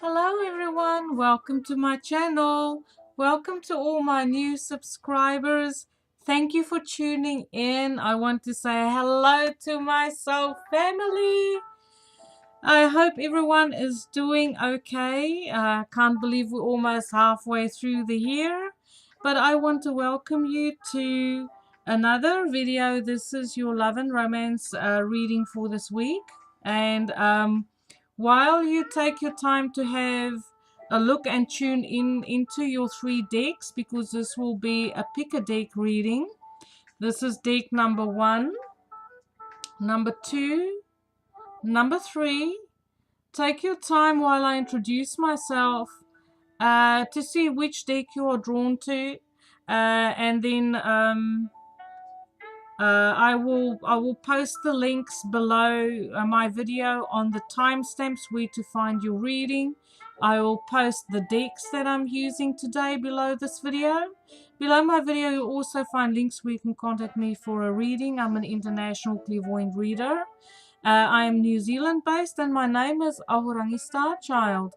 Hello everyone, welcome to my channel. Welcome to all my new subscribers. Thank you for tuning in. I want to say hello to my soul family. I hope everyone is doing okay. Can't believe we're almost halfway through the year. But I want to welcome you to another video. This is your love and romance reading for this week. And while you take your time to have a look and tune in into your three decks, because this will be a pick a deck reading. This is deck number 1, number 2, number 3. Take your time while I introduce myself to see which deck you are drawn to, and then I will post the links below my video on the timestamps where to find your reading. I will post the decks that I'm using today below this video. Below my video you'll also find links where you can contact me for a reading. I'm an international clairvoyant reader. I am New Zealand based and my name is Ahorangi Starchild.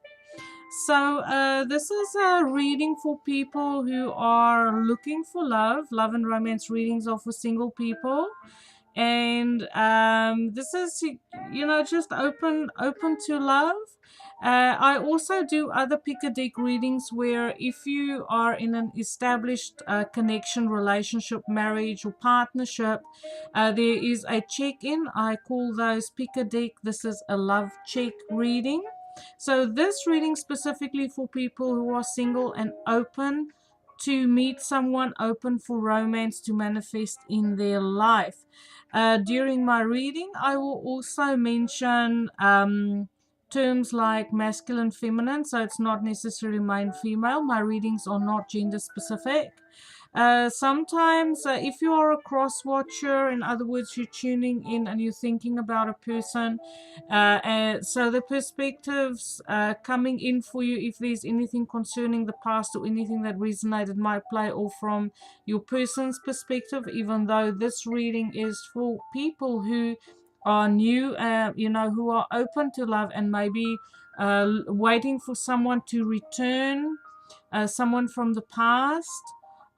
So this is a reading for people who are looking for love and romance readings are for single people. And this is, just open to love. I also do other pick a deck readings where if you are in an established connection, relationship, marriage or partnership, there is a check-in. I call those pick a deck. This is a love check reading. So this reading specifically for people who are single and open to meet someone, open for romance to manifest in their life. During my reading, I will also mention terms like masculine, feminine, so it's not necessarily male, female. My readings are not gender specific. Sometimes if you are a cross watcher, in other words you're tuning in and you're thinking about a person, and so the perspectives coming in for you, if there's anything concerning the past or anything that resonated, might play off from your person's perspective, even though this reading is for people who are new, who are open to love and maybe waiting for someone to return, someone from the past.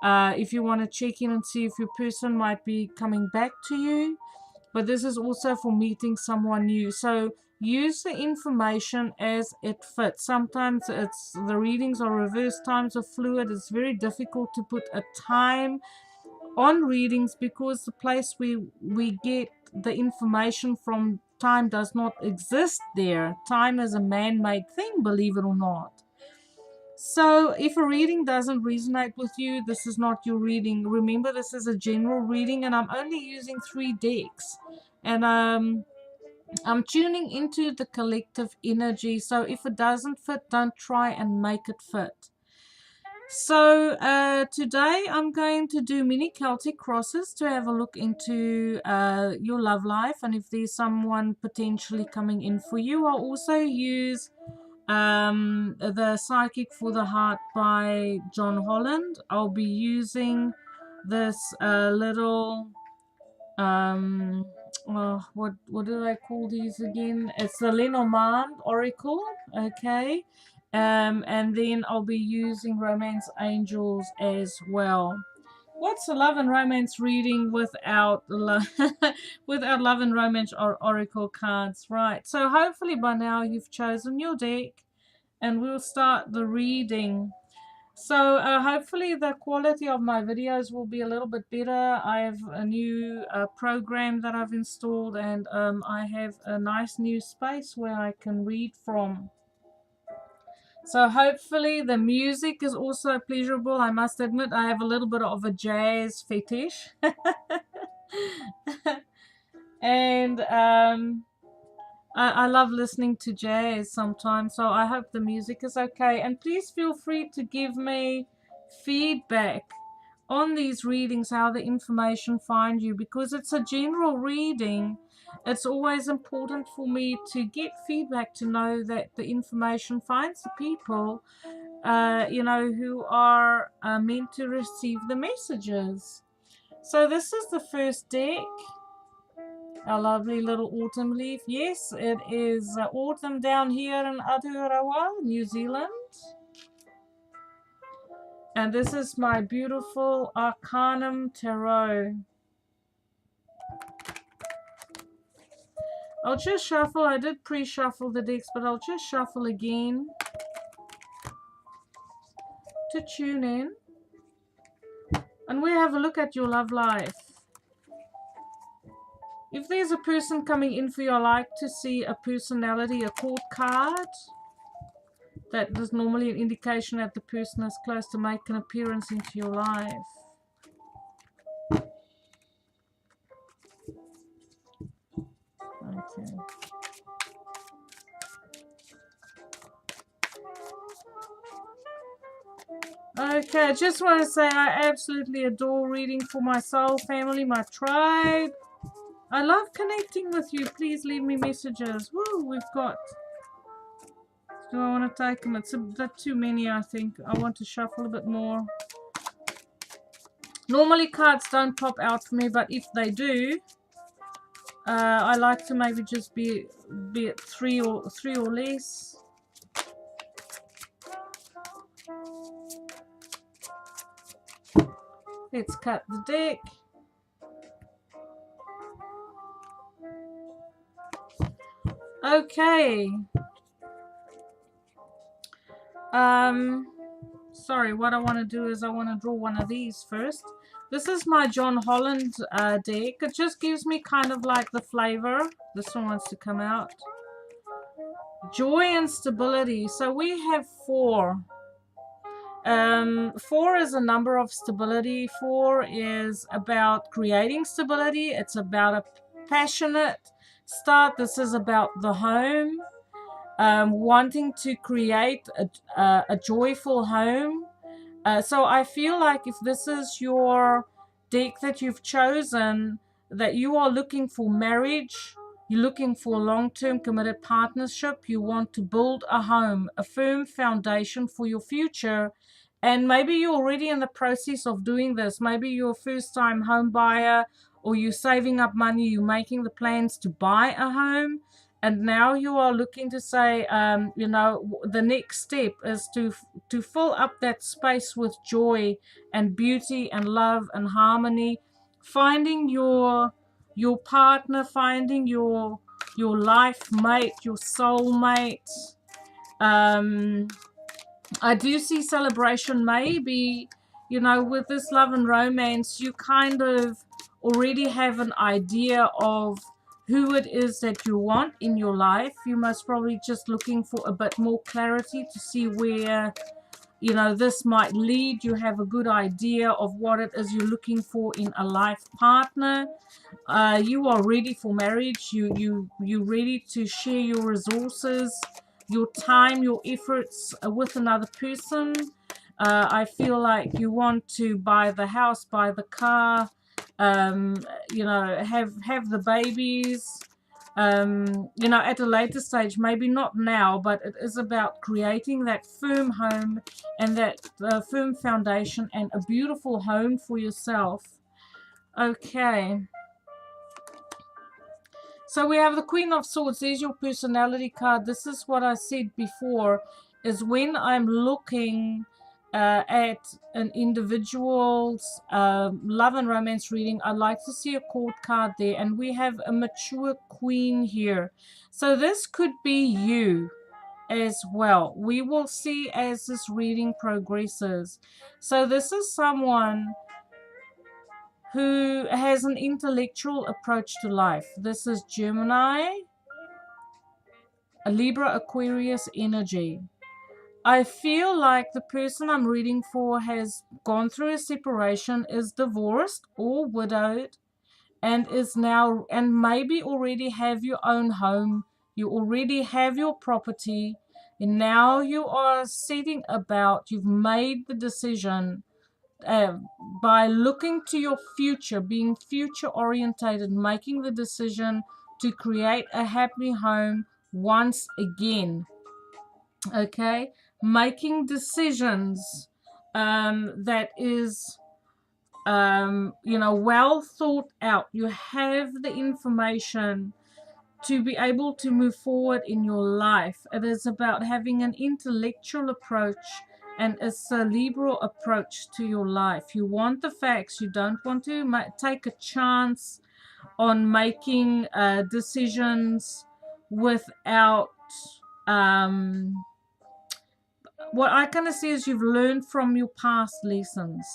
If you want to check in and see if your person might be coming back to you, but this is also for meeting someone new. So use the information as it fits. Sometimes it's the readings are reversed, times are fluid. It's very difficult to put a time on readings because the place where we get the information from, time does not exist there. Time is a man-made thing, believe it or not. So if a reading doesn't resonate with you, this is not your reading. Remember, this is a general reading and I'm only using 3 decks. And I'm tuning into the collective energy. So if it doesn't fit, don't try and make it fit. So today I'm going to do mini Celtic crosses to have a look into your love life and if there's someone potentially coming in for you. I'll also use the Psychic for the Heart by John Holland. I'll be using this little what do I call these again? It's the Lenormand Oracle. Okay. And then I'll be using Romance Angels as well. What's a love and romance reading without without love and romance or oracle cards? Right. So hopefully by now you've chosen your deck and we'll start the reading. So hopefully the quality of my videos will be a little bit better. I have a new program that I've installed and I have a nice new space where I can read from. So hopefully the music is also pleasurable. I must admit I have a little bit of a jazz fetish. And I love listening to jazz sometimes, so I hope the music is okay. And please feel free to give me feedback on these readings, how the information finds you, because it's a general reading. It's always important for me to get feedback to know that the information finds the people, who are meant to receive the messages. So this is the first deck. Our lovely little autumn leaf. Yes, it is autumn down here in Aotearoa, New Zealand. And this is my beautiful Arcanum Tarot. I'll just shuffle. I did pre-shuffle the decks, but I'll just shuffle again to tune in. And we have a look at your love life. If there's a person coming in for you, I like to see a personality, a court card. That is normally an indication that the person is close to make an appearance into your life. Okay. Okay, I just want to say I absolutely adore reading for my soul family, my tribe. I love connecting with you. Please leave me messages. Woo, we've got... Do I want to take them? It's a bit too many, I think. I want to shuffle a bit more. Normally cards don't pop out for me, but if they do, I like to maybe just be it three or less. Let's cut the deck. Okay. Sorry, what I want to do is I want to draw one of these first. This is my John Holland deck. It just gives me kind of like the flavor. This one wants to come out. Joy and stability. So we have 4. 4 is a number of stability. 4 is about creating stability. It's about a passionate start. This is about the home. Wanting to create a joyful home. So I feel like if this is your deck that you've chosen, that you are looking for marriage, you're looking for a long-term committed partnership, you want to build a home, a firm foundation for your future, and maybe you're already in the process of doing this. Maybe you're a first-time home buyer, or you're saving up money, you're making the plans to buy a home, and now you are looking to say, you know, the next step is to fill up that space with joy and beauty and love and harmony, finding your partner, finding your life mate, your soul mate. I do see celebration. Maybe, you know, with this love and romance, you kind of already have an idea of who it is that you want in your life. You must probably just looking for a bit more clarity to see where, you know, this might lead. You have a good idea of what it is you're looking for in a life partner. You are ready for marriage. You're ready to share your resources, your time, your efforts with another person. I feel like you want to buy the house, buy the car, you know, have the babies, you know, at a later stage, maybe not now, but it is about creating that firm home and that firm foundation and a beautiful home for yourself. Okay. So we have the Queen of Swords. There's your personality card. This is what I said before, is when I'm looking at an individual's love and romance reading, I like to see a court card there. And we have a mature queen here. So this could be you as well. We will see as this reading progresses. So this is someone who has an intellectual approach to life. This is Gemini, a Libra, Aquarius energy. I feel like the person I'm reading for has gone through a separation, is divorced or widowed, and is now, and maybe already have your own home. You already have your property, and now you are setting about, you've made the decision by looking to your future, being future orientated, making the decision to create a happy home once again. Okay, making decisions that is you know, well thought out. You have the information to be able to move forward in your life. It is about having an intellectual approach and a cerebral approach to your life. You want the facts. You don't want to take a chance on making decisions without what I kind of see is you've learned from your past lessons.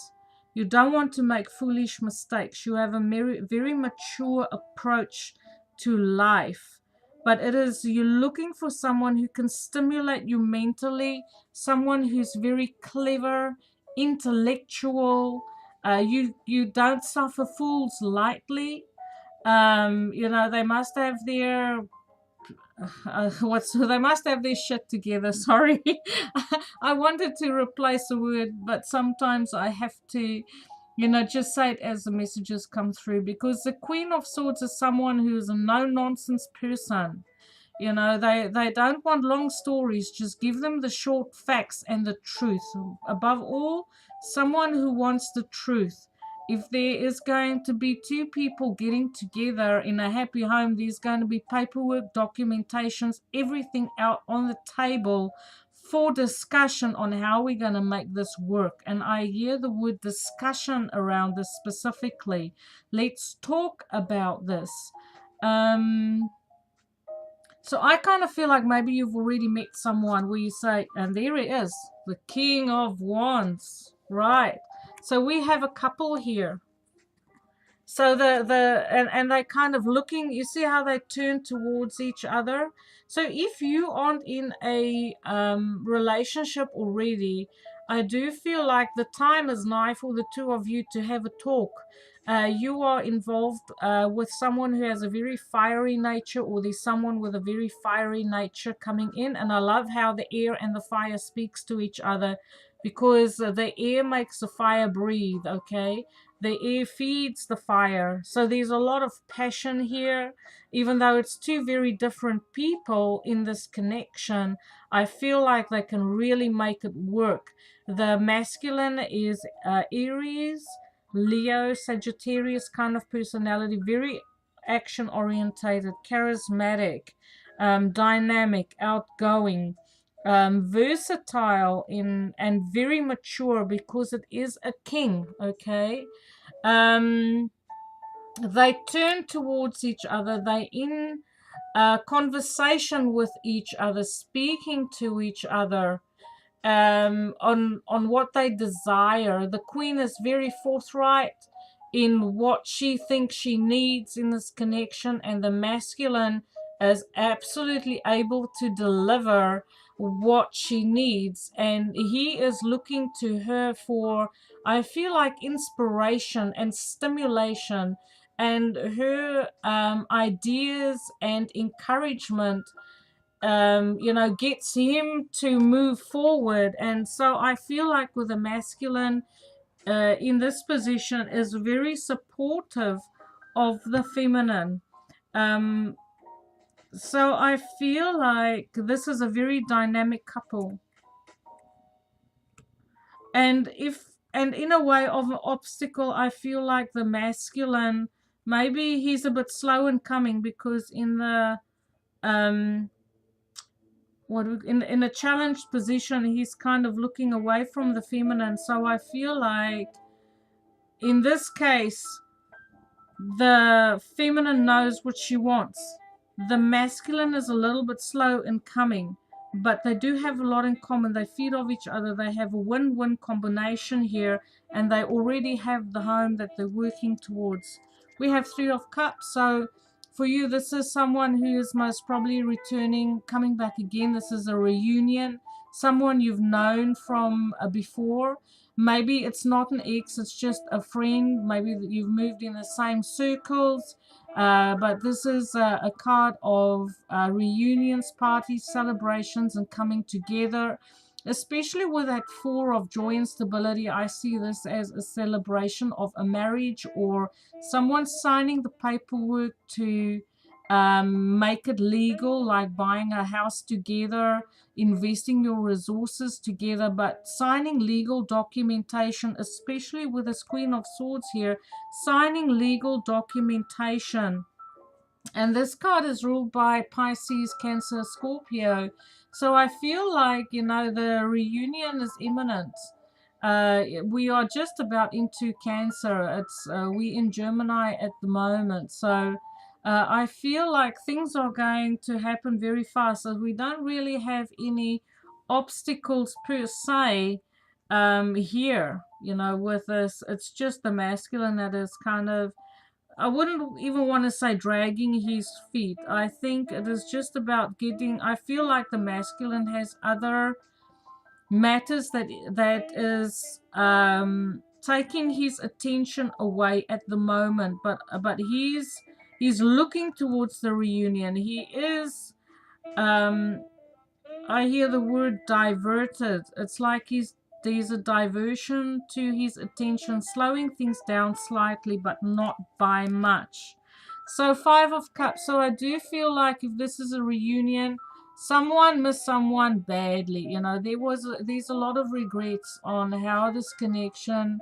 You don't want to make foolish mistakes. You have a very mature approach to life. But it is, you're looking for someone who can stimulate you mentally, someone who's very clever, intellectual. You don't suffer fools lightly. You know, they must have their they must have their shit together. Sorry. I wanted to replace a word, but sometimes I have to, you know, just say it as the messages come through, because the Queen of Swords is someone who is a no nonsense person. You know, they don't want long stories. Just give them the short facts and the truth. Above all, someone who wants the truth. If there is going to be two people getting together in a happy home, there's going to be paperwork, documentations, everything out on the table for discussion on how we're going to make this work. And I hear the word discussion around this specifically. Let's talk about this. So I kind of feel like maybe you've already met someone where you say, and there he is, the King of Wands. Right. So we have a couple here. So and they kind of looking, you see how they turn towards each other. So if you aren't in a relationship already, I do feel like the time is nigh for the two of you to have a talk. You are involved with someone who has a very fiery nature, or there's someone with a very fiery nature coming in. And I love how the air and the fire speaks to each other, because the air makes the fire breathe, okay? The air feeds the fire. So there's a lot of passion here. Even though it's two very different people in this connection, I feel like they can really make it work. The masculine is Aries, Leo, Sagittarius kind of personality, very action orientated, charismatic, dynamic, outgoing, versatile and very mature, because it is a king, okay? They turn towards each other. They in conversation with each other, speaking to each other on what they desire. The Queen is very forthright in what she thinks she needs in this connection, and the masculine is absolutely able to deliver what she needs, and he is looking to her for, I feel like, inspiration and stimulation, and her ideas and encouragement you know, gets him to move forward. And so I feel like with the masculine in this position is very supportive of the feminine. So I feel like this is a very dynamic couple. And in a way of an obstacle, I feel like the masculine, maybe he's a bit slow in coming, because in the in a challenged position, he's kind of looking away from the feminine. So I feel like in this case, the feminine knows what she wants. The masculine is a little bit slow in coming, but they do have a lot in common. They feed off each other. They have a win-win combination here, and they already have the home that they're working towards. We have Three of Cups. So for you, this is someone who is most probably returning, coming back again. This is a reunion, someone you've known from before. Maybe it's not an ex, it's just a friend. Maybe you've moved in the same circles. But this is a card of reunions, parties, celebrations, and coming together. Especially with that Four of Joy and Stability, I see this as a celebration of a marriage, or someone signing the paperwork to make it legal, like buying a house together, investing your resources together, but signing legal documentation, especially with this Queen of Swords here, signing legal documentation. And this card is ruled by Pisces, Cancer, Scorpio. So I feel like, you know, the reunion is imminent. We are just about into Cancer. It's we in Gemini at the moment. So I feel like things are going to happen very fast. So we don't really have any obstacles per se here, you know, with this. It's just the masculine that is kind of, I wouldn't even want to say dragging his feet. I think it is just about getting, I feel like the masculine has other matters that is taking his attention away at the moment, but he's looking towards the reunion. He is I hear the word diverted. It's like there's a diversion to his attention, slowing things down slightly, but not by much. So 5 of Cups. So I do feel like if this is a reunion, someone missed someone badly. You know, there's a lot of regrets on how this connection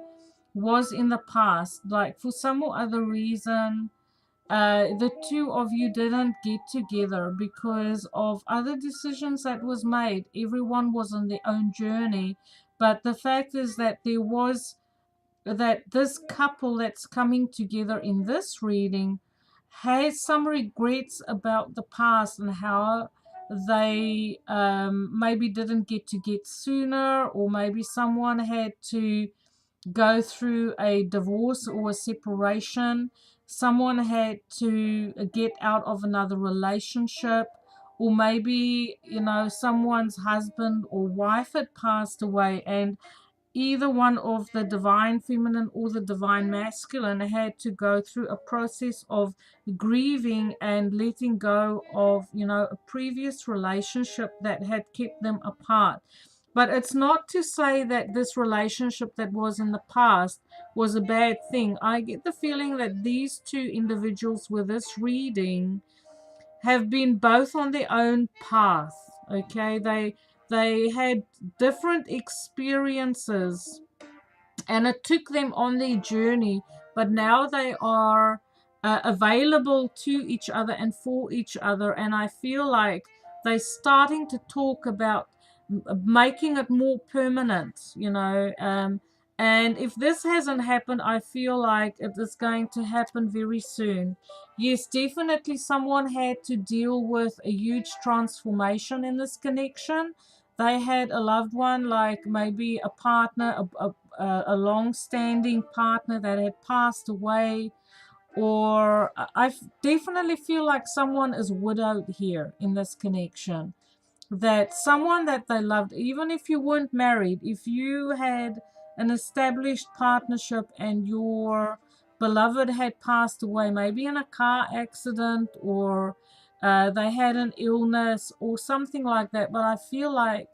was in the past. Like for some or other reason, the two of you didn't get together because of other decisions that was made. Everyone was on their own journey, but the fact is that this couple that's coming together in this reading has some regrets about the past and how they maybe didn't get sooner, or maybe someone had to go through a divorce or a separation. Someone had to get out of another relationship, or maybe, you know, someone's husband or wife had passed away, and either one of the divine feminine or the divine masculine had to go through a process of grieving and letting go of, you know, a previous relationship that had kept them apart. But it's not to say that this relationship that was in the past was a bad thing. I get the feeling that these two individuals with this reading have been both on their own path. Okay, they had different experiences and it took them on their journey, but now they are available to each other and for each other. And I feel like they're starting to talk about making it more permanent, you know. And if this hasn't happened, I feel like it is going to happen very soon. Yes, definitely someone had to deal with a huge transformation in this connection. They had a loved one, like maybe a partner, a long-standing partner that had passed away, or definitely feel like someone is widowed here in this connection, that someone that they loved, even if you weren't married, if you had an established partnership and your beloved had passed away, maybe in a car accident, or they had an illness or something like that. But I feel like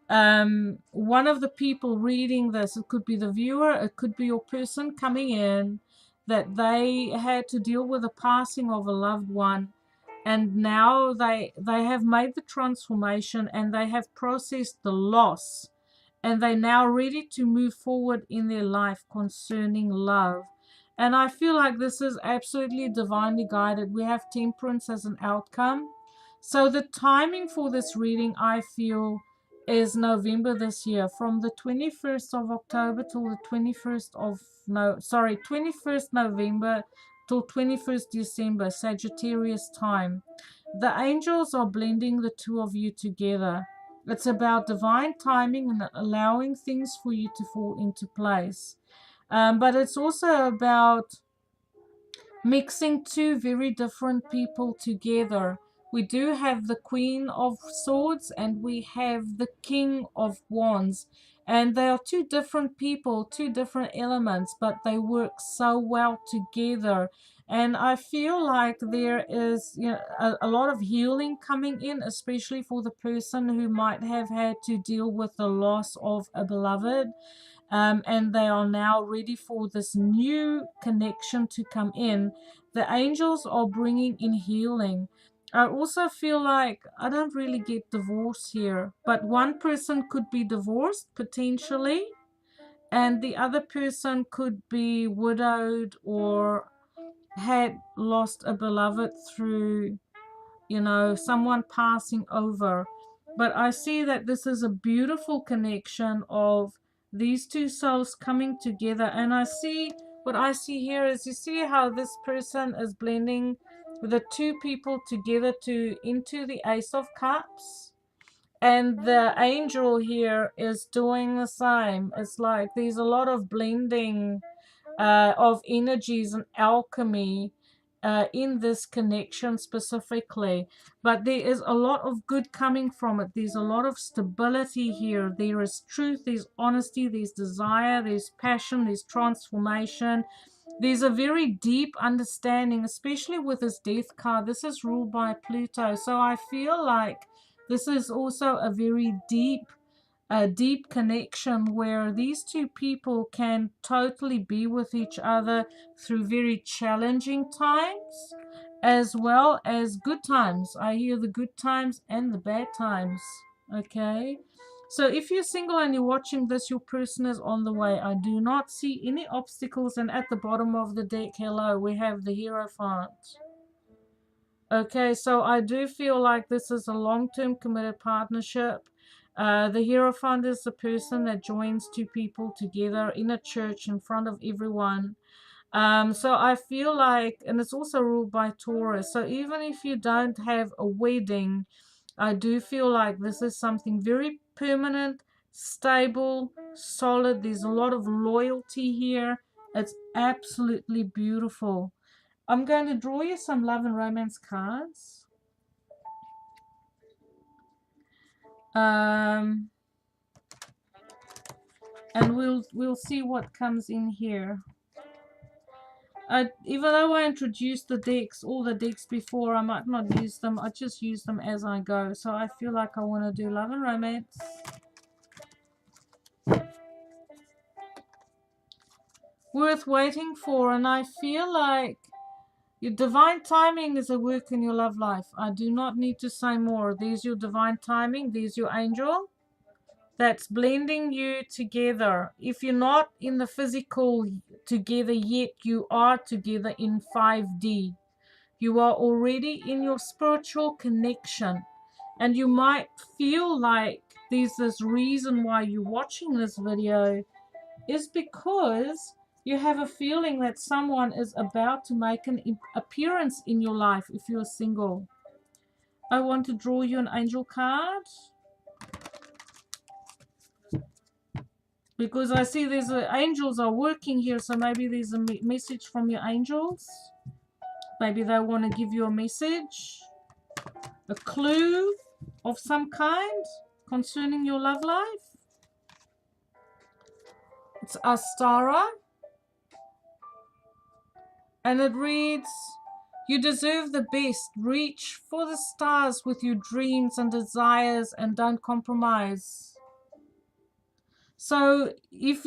one of the people reading this, it could be the viewer, it could be your person coming in, that they had to deal with the passing of a loved one, and now they have made the transformation and they have processed the loss, and they're now ready to move forward in their life concerning love. And I feel like this is absolutely divinely guided. We have Temperance as an outcome. So the timing for this reading, I feel, is November this year, from the 21st of October till the 21st of, no, sorry, 21st November till 21st December, Sagittarius time. The angels are blending the two of you together. It's about divine timing and allowing things for you to fall into place. But it's also about mixing two very different people together. We do have the Queen of Swords and we have the King of Wands. And they are two different people, two different elements, but they work so well together. And I feel like there is, you know, a lot of healing coming in, especially for the person who might have had to deal with the loss of a beloved. and they are now ready for this new connection to come in. The angels are bringing in healing. I also feel like I don't really get divorce here, but one person could be divorced potentially, and the other person could be widowed or had lost a beloved through, someone passing over. But I see that this is a beautiful connection of these two souls coming together. And what I see here is, you see how this person is blending the two people together into the Ace of Cups. And the angel here is doing the same. It's like there's a lot of blending of energies and alchemy in this connection specifically. But there is a lot of good coming from it. There's a lot of stability here. There is truth, there's honesty, there's desire, there's passion, there's transformation. There's a very deep understanding, especially with this death card. This is ruled by Pluto. So I feel like this is also a very deep connection where these two people can totally be with each other through very challenging times as well as good times. I hear the good times and the bad times. Okay. So if you're single and you're watching this, your person is on the way. I do not see any obstacles. And at the bottom of the deck, hello, we have the Hierophant. Okay, so I do feel like this is a long-term committed partnership. The Hierophant is the person that joins two people together in a church in front of everyone. So I feel like, and it's also ruled by Taurus. So even if you don't have a wedding, I do feel like this is something very permanent, stable, solid. There's a lot of loyalty here. It's absolutely beautiful. I'm going to draw you some love and romance cards. And we'll see what comes in here. Even though I introduced all the decks before, I might not use them. I just use them as I go. So I feel like I want to do love and romance. Worth waiting for, and I feel like your divine timing is a work in your love life. I do not need to say more. There's your divine timing. There's your angel that's blending you together. If you're not in the physical together yet, you are together in 5D. You are already in your spiritual connection. And you might feel like there's this reason why you're watching this video is because you have a feeling that someone is about to make an appearance in your life if you're single. I want to draw you an angel card, because I see there's angels are working here, so maybe there's a message from your angels. Maybe they want to give you a message, a clue of some kind concerning your love life. It's Astara. And it reads, you deserve the best. Reach for the stars with your dreams and desires and don't compromise. So if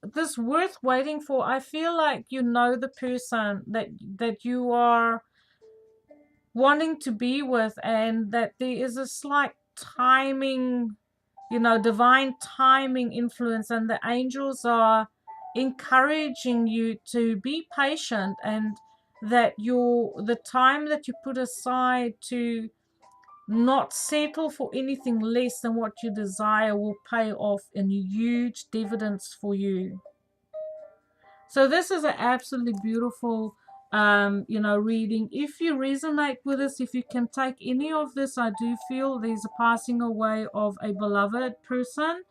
this worth waiting for, I feel like you know the person that you are wanting to be with, and that there is a slight timing, divine timing influence, and the angels are encouraging you to be patient, and that the time that you put aside to not settle for anything less than what you desire will pay off in huge dividends for you. So this is an absolutely beautiful reading. If you resonate with this, if you can take any of this, I do feel there's a passing away of a beloved person,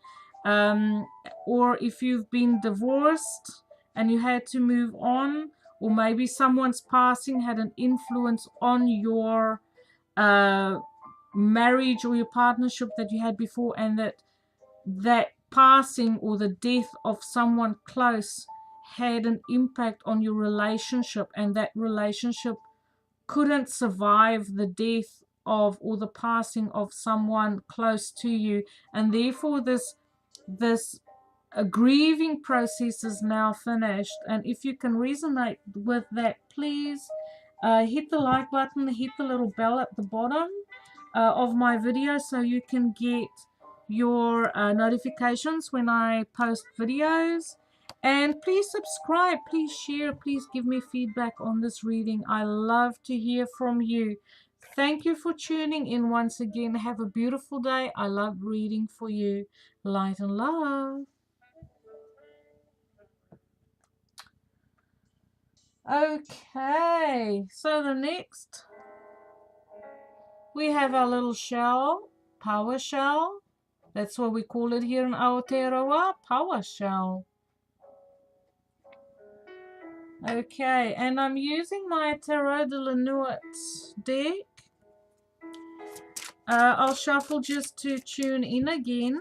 or if you've been divorced and you had to move on, or maybe someone's passing had an influence on your marriage or your partnership that you had before, and that passing or the death of someone close had an impact on your relationship, and that relationship couldn't survive the death of or the passing of someone close to you, and therefore this a grieving process is now finished. And if you can resonate with that, please hit the like button, hit the little bell at the bottom of my video so you can get your notifications when I post videos. And please subscribe, please share, please give me feedback on this reading. I love to hear from you. Thank you for tuning in once again. Have a beautiful day. I love reading for you. Light and love. Okay, so the next we have our little shell, power shell. That's what we call it here in Aotearoa, power shell. Okay, and I'm using my Tarot de la Nuit deck. I'll shuffle just to tune in again.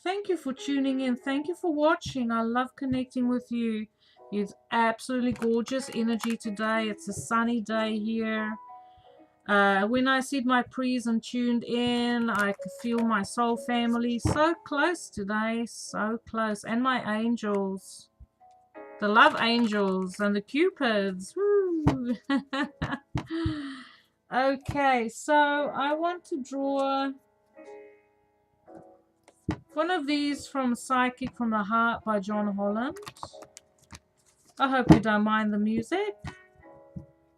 Thank you for tuning in. Thank you for watching. I love connecting with you. It's absolutely gorgeous energy today. It's a sunny day here. When I said my prayers and tuned in, I could feel my soul family so close today, so close. And my angels, the love angels and the cupids. Woo! Okay, so I want to draw one of these from Psychic from the Heart by John Holland. I hope you don't mind the music.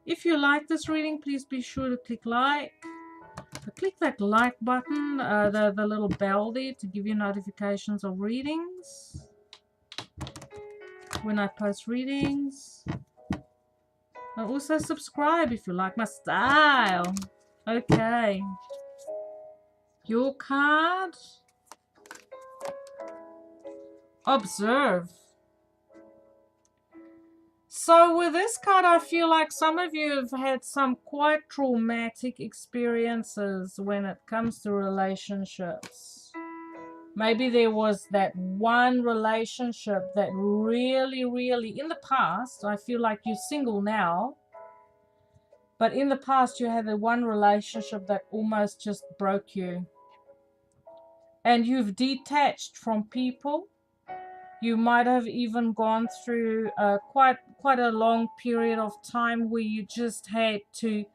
If you like this reading, please be sure to click like. Click that like button, the little bell there to give you notifications of readings when I post readings. And also subscribe if you like my style. Okay. Your card. Observe. So with this card, I feel like some of you have had some quite traumatic experiences when it comes to relationships. Maybe there was that one relationship that really, in the past, I feel like you're single now, but in the past you had the one relationship that almost just broke you. And you've detached from people. You might have even gone through quite a long period of time where you just had to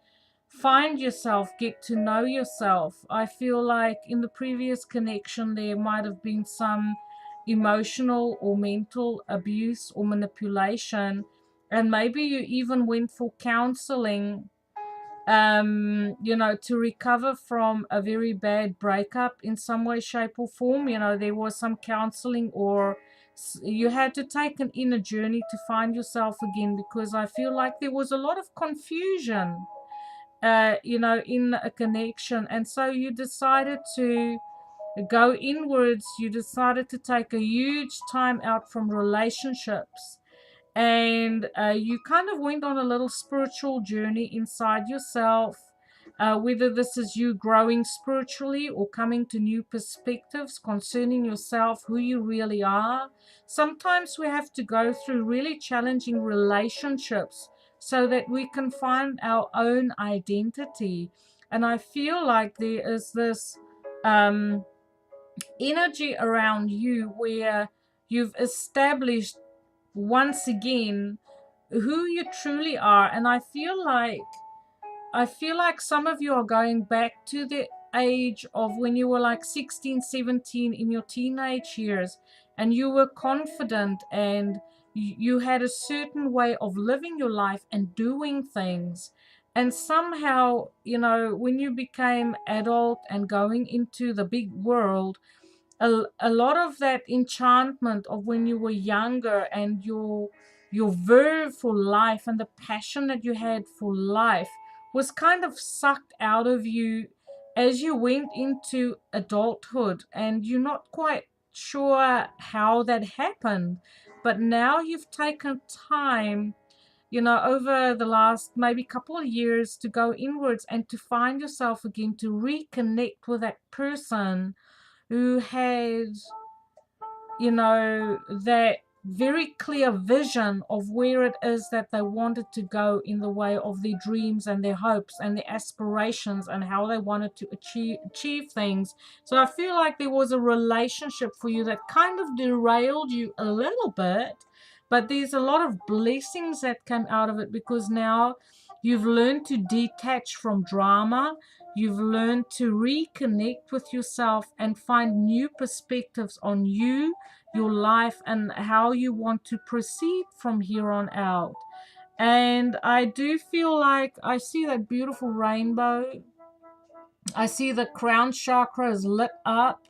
find yourself, get to know yourself. I feel like in the previous connection there might have been some emotional or mental abuse or manipulation, and maybe you even went for counseling, you know, to recover from a very bad breakup in some way, shape or form. You know, there was some counseling, or you had to take an inner journey to find yourself again, because I feel like there was a lot of confusion, you know, in a connection. And so you decided to go inwards. You decided to take a huge time out from relationships. And you kind of went on a little spiritual journey inside yourself, whether this is you growing spiritually or coming to new perspectives concerning yourself, who you really are. Sometimes we have to go through really challenging relationships so that we can find our own identity. And I feel like there is this energy around you where you've established once again who you truly are. And I feel like some of you are going back to the age of when you were like 16, 17, in your teenage years, and you were confident and you had a certain way of living your life and doing things. And somehow, you know, when you became adult and going into the big world, a lot of that enchantment of when you were younger and your verve for life and the passion that you had for life was kind of sucked out of you as you went into adulthood, and you're not quite sure how that happened. But now you've taken time, you know, over the last maybe couple of years to go inwards and to find yourself again, to reconnect with that person who had, you know, that very clear vision of where it is that they wanted to go in the way of their dreams and their hopes and their aspirations and how they wanted to achieve things. So I feel like there was a relationship for you that kind of derailed you a little bit, but there's a lot of blessings that came out of it, because now you've learned to detach from drama. You've learned to reconnect with yourself and find new perspectives on you, your life, and how you want to proceed from here on out. And I do feel like I see that beautiful rainbow. I see the crown chakra is lit up.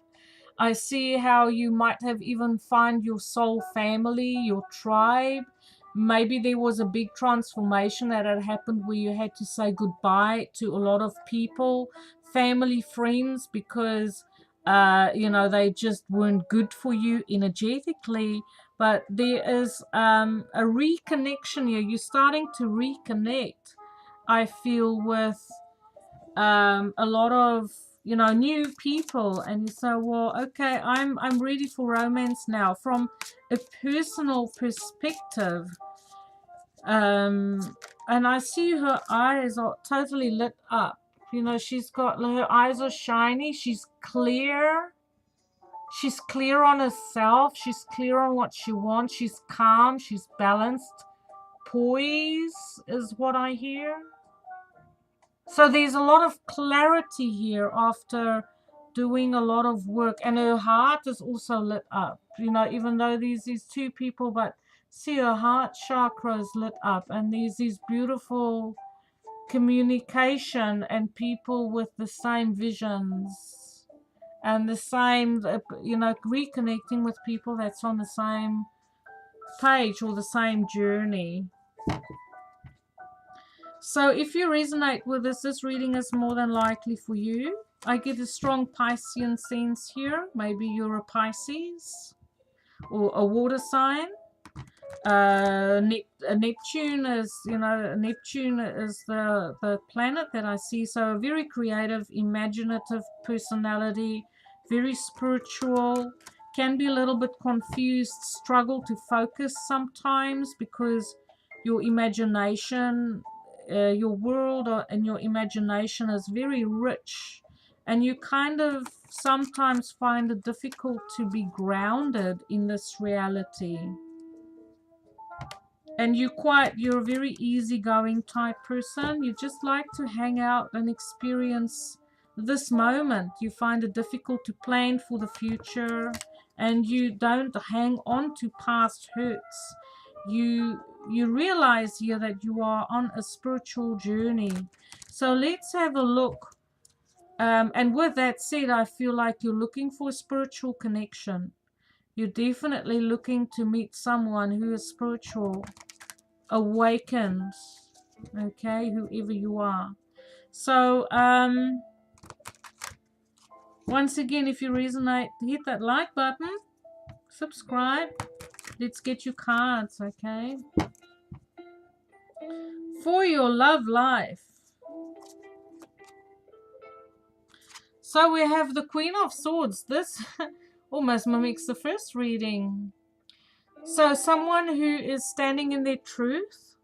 I see how you might have even find your soul family, your tribe. Maybe there was a big transformation that had happened where you had to say goodbye to a lot of people, family, friends, because they just weren't good for you energetically. But there is a reconnection here. You're starting to reconnect, I feel, with a lot of new people, and you say, well, okay, I'm ready for romance now. From a personal perspective, and I see her eyes are totally lit up. She's got, her eyes are shiny, she's clear on herself, she's clear on what she wants, she's calm, she's balanced. Poise is what I hear. So there's a lot of clarity here after doing a lot of work, and her heart is also lit up. Even though there's these two people, but see, her heart chakra is lit up, and there's these beautiful communication and people with the same visions and the same, reconnecting with people that's on the same page or the same journey. So if you resonate with this reading is more than likely for you. I get a strong Piscean sense here. Maybe you're a Pisces or a water sign. Neptune is, Neptune is the planet that I see. So a very creative, imaginative personality, very spiritual, can be a little bit confused, struggle to focus sometimes because your imagination, your world and your imagination is very rich, and you kind of sometimes find it difficult to be grounded in this reality. And you're a very easygoing type person. You just like to hang out and experience this moment. You find it difficult to plan for the future, and you don't hang on to past hurts. You realize here that you are on a spiritual journey. So let's have a look. And with that said, I feel like you're looking for a spiritual connection. You're definitely looking to meet someone who is spiritual, awakened, okay, whoever you are. So once again, if you resonate, hit that like button, subscribe. Let's get you cards, okay, for your love life. So we have the Queen of Swords. This almost mimics the first reading. So someone who is standing in their truth.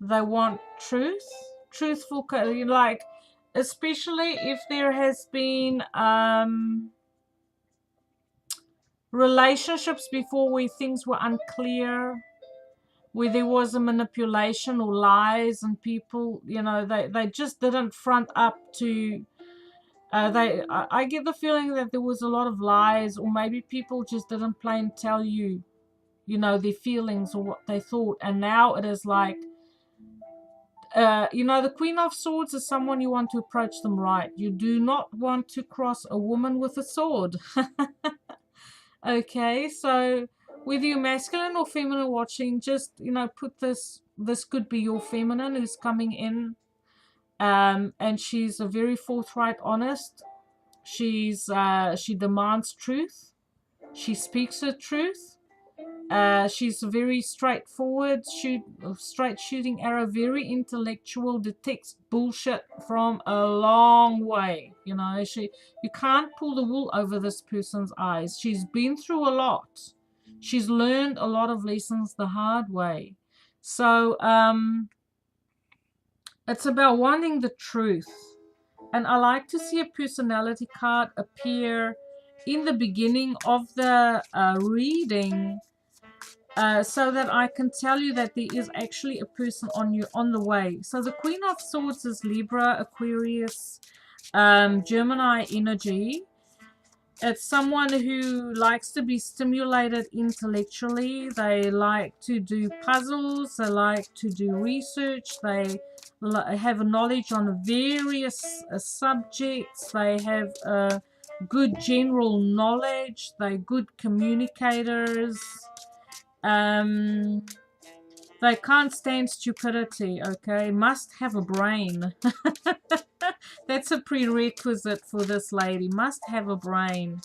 They want truth, truthful, like, especially if there has been relationships before where things were unclear, where there was a manipulation or lies, and people, they just didn't front up to. I get the feeling that there was a lot of lies, or maybe people just didn't plain tell you, their feelings or what they thought, and now it is like. The Queen of Swords is someone you want to approach them right. You do not want to cross a woman with a sword. Okay, so whether you're masculine or feminine watching, just, put this could be your feminine who's coming in. And she's a very forthright, honest. She demands truth. She speaks her truth. She's very straightforward, straight shooting arrow, very intellectual, detects bullshit from a long way. You can't pull the wool over this person's eyes. She's been through a lot. She's learned a lot of lessons the hard way. So it's about wanting the truth. And I like to see a personality card appear in the beginning of the reading, so that I can tell you that there is actually a person on the way. So the Queen of Swords is Libra, Aquarius, Gemini energy. It's someone who likes to be stimulated intellectually. They like to do puzzles. They like to do research. They have knowledge on various subjects. They have good general knowledge. They're good communicators. They can't stand stupidity, okay? Must have a brain. That's a prerequisite for this lady. Must have a brain.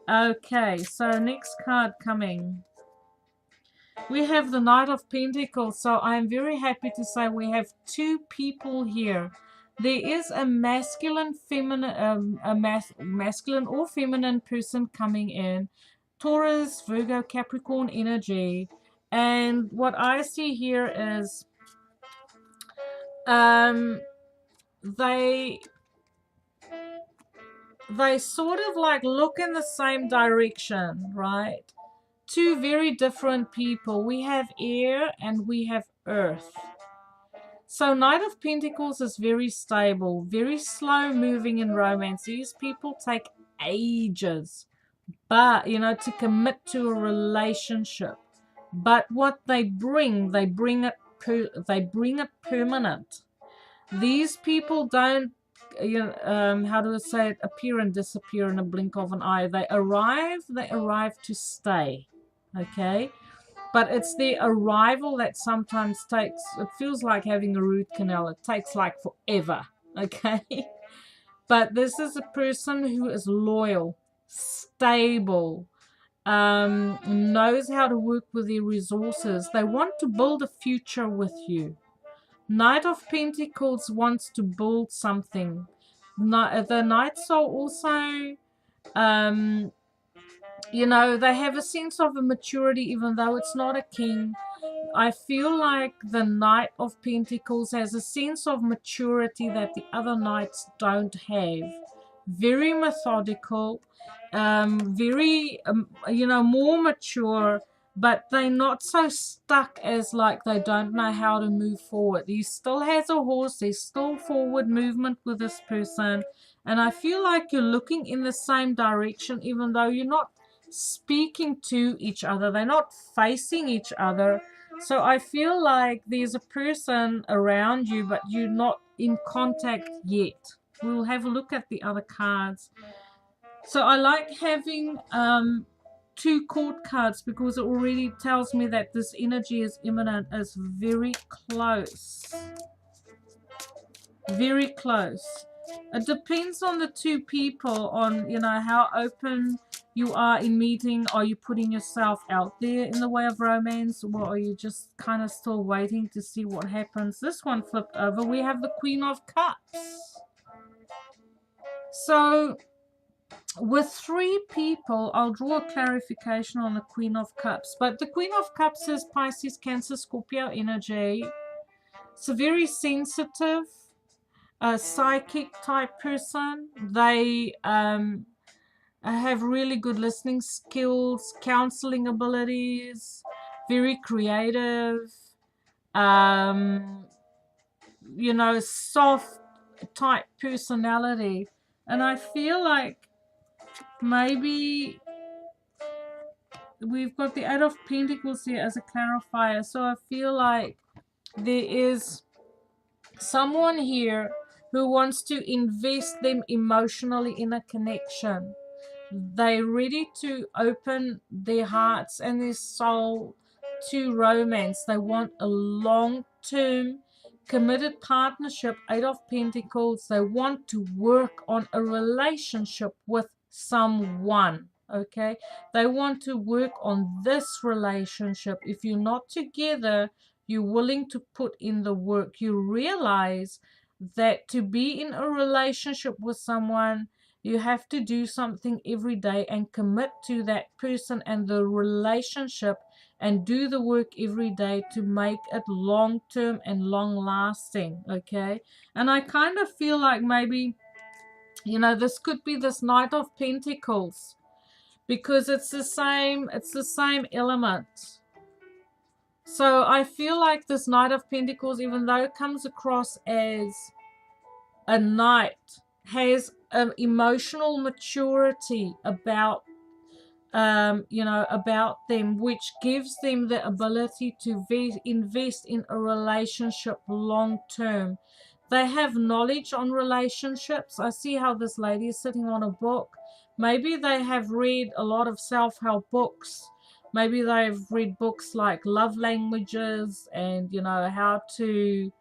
Okay, so next card coming. We have the Knight of Pentacles. So I'm very happy to say we have two people here. There is a masculine, feminine, masculine or feminine person coming in. Taurus, Virgo, Capricorn energy. And what I see here is they sort of like look in the same direction, right? Two very different people. We have air and we have earth. So Knight of Pentacles is very stable, very slow moving in romance. These people take ages, but to commit to a relationship. But what they bring it permanent. These people don't, how do I say it, appear and disappear in a blink of an eye. They arrive to stay, okay? But it's their arrival that sometimes takes, it feels like having a root canal. It takes like forever, okay? But this is a person who is loyal, stable, knows how to work with their resources. They want to build a future with you. Knight of Pentacles wants to build something. The Knights are also, they have a sense of a maturity, even though it's not a king. I feel like the Knight of Pentacles has a sense of maturity that the other Knights don't have. Very methodical, very, more mature, but they're not so stuck as like they don't know how to move forward. He still has a horse. There's still forward movement with this person. And I feel like you're looking in the same direction, even though you're not speaking to each other. They're not facing each other. So I feel like there's a person around you, but you're not in contact yet. We'll have a look at the other cards. So I like having two court cards because it already tells me that this energy is imminent, is very close. Very close. It depends on the two people, on how open you are in meeting. Are you putting yourself out there in the way of romance, or are you just kind of still waiting to see what happens? This one flipped over. We have the Queen of Cups. So with three people, I'll draw a clarification on the Queen of Cups. But the Queen of Cups is Pisces, Cancer, Scorpio energy. It's a very sensitive, psychic type person. They have really good listening skills, counseling abilities, very creative, soft type personality. And I feel like maybe we've got the Eight of Pentacles here as a clarifier. So I feel like there is someone here who wants to invest them emotionally in a connection. They're ready to open their hearts and their soul to romance. They want a long-term committed partnership. Eight of Pentacles. They want to work on a relationship with someone. Okay, they want to work on this relationship. If you're not together, you're willing to put in the work. You realize that to be in a relationship with someone, You have to do something every day and commit to that person and the relationship and do the work every day to make it long term and long lasting. Okay. And I kind of feel like maybe, you know, this could be this Knight of Pentacles, because it's the same element. So I feel like this Knight of Pentacles, even though it comes across as a knight, has emotional maturity about you know, about them, which gives them the ability to invest in a relationship long term. They have knowledge on relationships. I see how this lady is sitting on a book. Maybe they have read a lot of self-help books. Maybe they've read books like love languages and, you know, how to,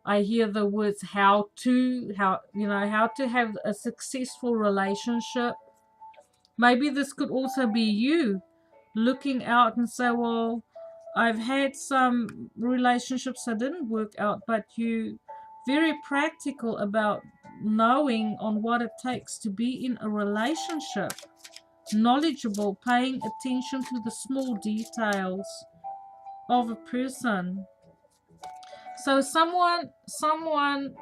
I hear the words how to, you know, how to have a successful relationship. Maybe this could also be you looking out and say, well, I've had some relationships that didn't work out, but you very practical about knowing on what it takes to be in a relationship, knowledgeable, paying attention to the small details of a person. So someone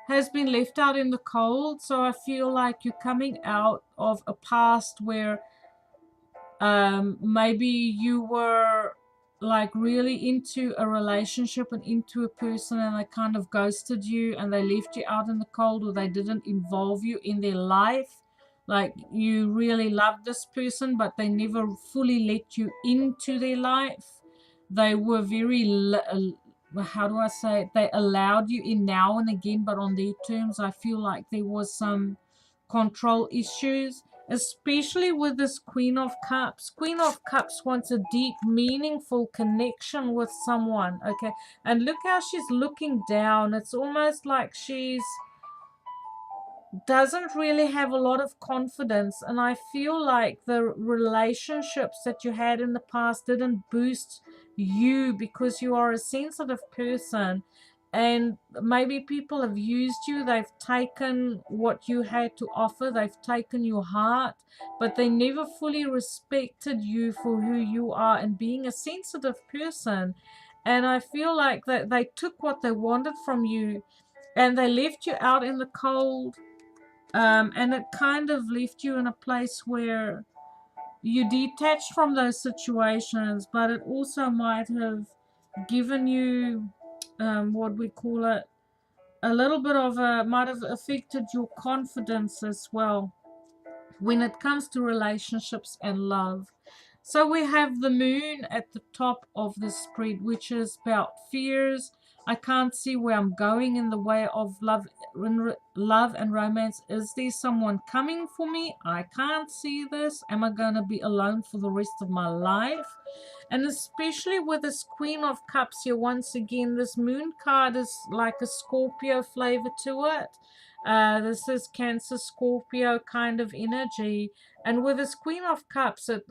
has been left out in the cold. So I feel like you're coming out of a past where maybe you were like really into a relationship and into a person, and they kind of ghosted you and they left you out in the cold, or they didn't involve you in their life. Like you really loved this person, but they never fully let you into their life. They were very how do I say it? They allowed you in now and again, but on their terms. I feel like there was some control issues, especially with this Queen of Cups. Queen of Cups wants a deep, meaningful connection with someone, okay? And look how she's looking down. It's almost like she's doesn't really have a lot of confidence, and I feel like the relationships that you had in the past didn't boost you, because you are a sensitive person, and maybe people have used you. They've taken what you had to offer, they've taken your heart, but they never fully respected you for who you are and being a sensitive person. And I feel like that they took what they wanted from you and they left you out in the cold. And it kind of left you in a place where you detached from those situations, but it also might have given you, what we call it, a little bit of a, might have affected your confidence as well when it comes to relationships and love. So we have the moon at the top of the spread, which is about fears. I can't see where I'm going in the way of love and romance. Is there someone coming for me? I can't see this. Am I going to be alone for the rest of my life? And especially with this Queen of Cups here, once again, this moon card is like a Scorpio flavor to it. This is Cancer, Scorpio kind of energy. And with this Queen of Cups, it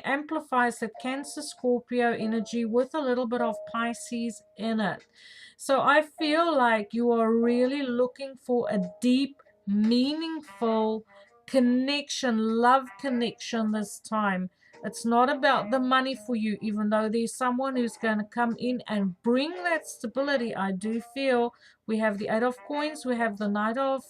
amplifies that Cancer, Scorpio energy with a little bit of Pisces in it. So I feel like you are really looking for a deep, meaningful connection, love connection this time. It's not about the money for you, even though there's someone who's going to come in and bring that stability. I do feel we have the Eight of Coins, we have the Knight of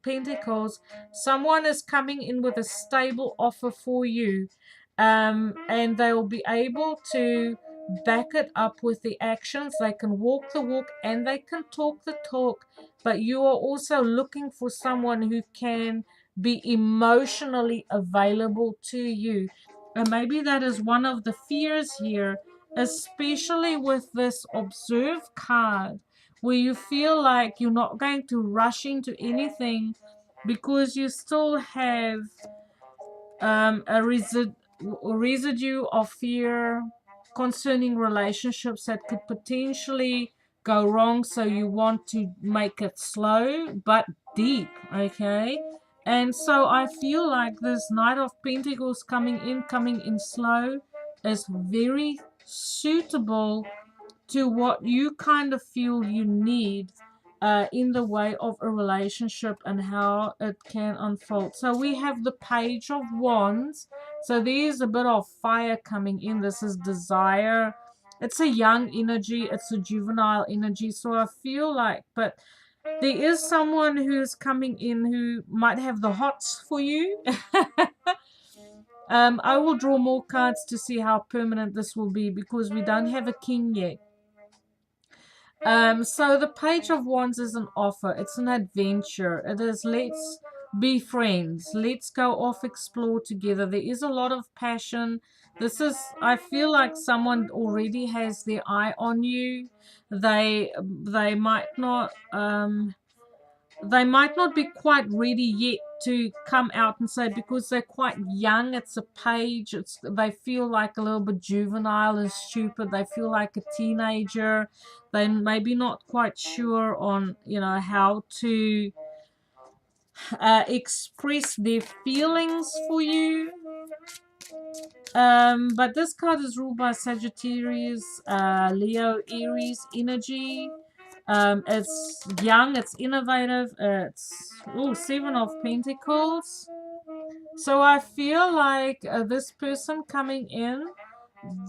Pentacles. Someone is coming in with a stable offer for you, and they will be able to back it up with the actions. They can walk the walk and they can talk the talk, but you are also looking for someone who can be emotionally available to you. And maybe that is one of the fears here, especially with this Observe card, where you feel like you're not going to rush into anything because you still have a residue of fear concerning relationships that could potentially go wrong. So you want to make it slow but deep, okay? And so I feel like this Knight of Pentacles coming in slow is very suitable to what you kind of feel you need in the way of a relationship and how it can unfold. So we have the Page of Wands. So there's a bit of fire coming in. This is desire. It's a young energy. It's a juvenile energy. So I feel like, but there is someone who's coming in who might have the hots for you. I will draw more cards to see how permanent this will be because we don't have a king yet. So the Page of Wands is an offer. It's an adventure. It is, let's be friends. Let's go off, explore together. There is a lot of passion. This is, I feel like someone already has their eye on you. They might not be quite ready yet to come out and say, because they're quite young. It's a page. They feel like a little bit juvenile and stupid. They feel like a teenager. They maybe not quite sure on, how to express their feelings for you. But this card is ruled by Sagittarius, Leo, Aries energy. It's young, it's innovative, it's Seven of Pentacles. So I feel like this person coming in,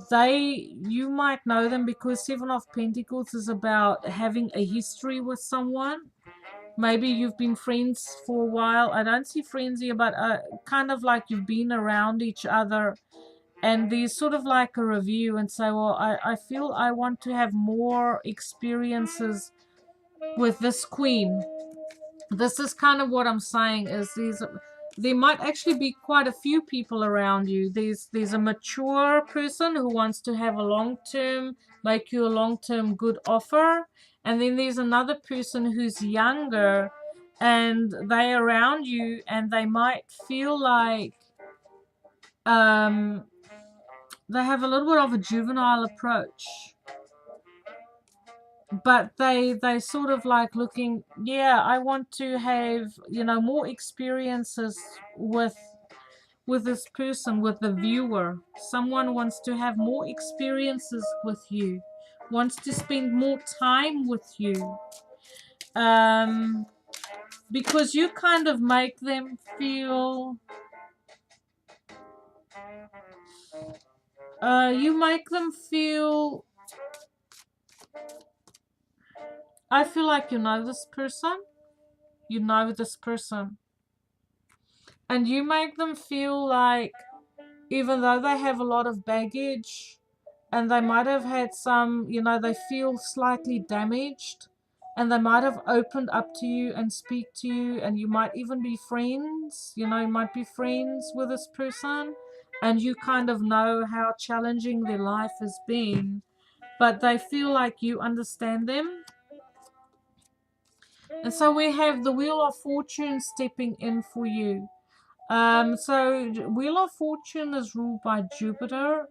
you might know them because Seven of Pentacles is about having a history with someone. Maybe you've been friends for a while. I don't see friends here, but kind of like you've been around each other. And there's sort of like a review and say, well, I feel I want to have more experiences with this queen. This is kind of what I'm saying is there might actually be quite a few people around you. There's a mature person who wants to have a long-term, make you a long-term good offer. And then there's another person who's younger and they're around you and they might feel like they have a little bit of a juvenile approach, but they sort of like looking, yeah, I want to have more experiences with this person, with the viewer. Someone wants to have more experiences with you, wants to spend more time with you, because you kind of make them feel I feel like this person. This person. And you make them feel like, even though they have a lot of baggage and they might have had some, they feel slightly damaged and they might have opened up to you and speak to you, and you might even be friends, you might be friends with this person and you kind of know how challenging their life has been, but they feel like you understand them. And so we have the Wheel of Fortune stepping in for you. So Wheel of Fortune is ruled by Jupiter.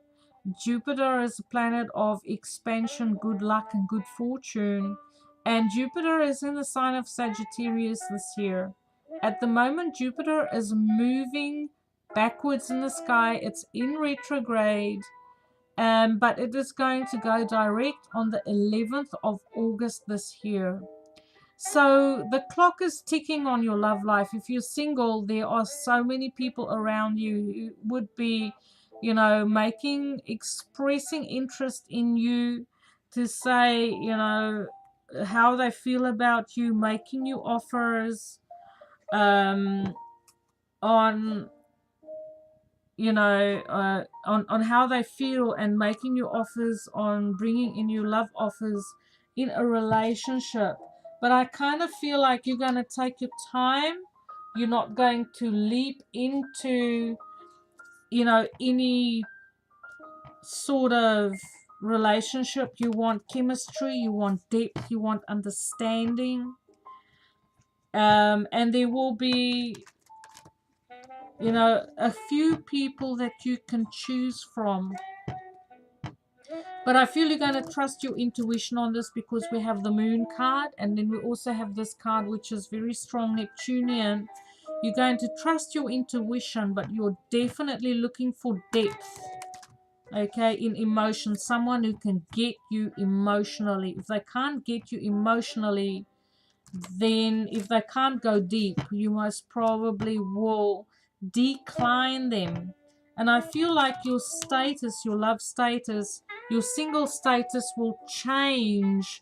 Jupiter is a planet of expansion, good luck, and good fortune. And Jupiter is in the sign of Sagittarius this year. At the moment, Jupiter is moving backwards in the sky. It's in retrograde. But it is going to go direct on the 11th of August this year. So the clock is ticking on your love life. If you're single, there are so many people around you who would be, expressing interest in you, to say, how they feel about you, making you offers, on on how they feel, and making you offers on bringing in you love offers in a relationship. But I kind of feel like you're going to take your time. You're not going to leap into, any sort of relationship. You want chemistry, you want depth, you want understanding. And there will be, a few people that you can choose from. But I feel you're going to trust your intuition on this, because we have the Moon card, and then we also have this card which is very strong, Neptunian. You're going to trust your intuition, but you're definitely looking for depth, okay, in emotion. Someone who can get you emotionally. If they can't get you emotionally, then if they can't go deep, you most probably will decline them. And I feel like your status, your love status, your single status will change,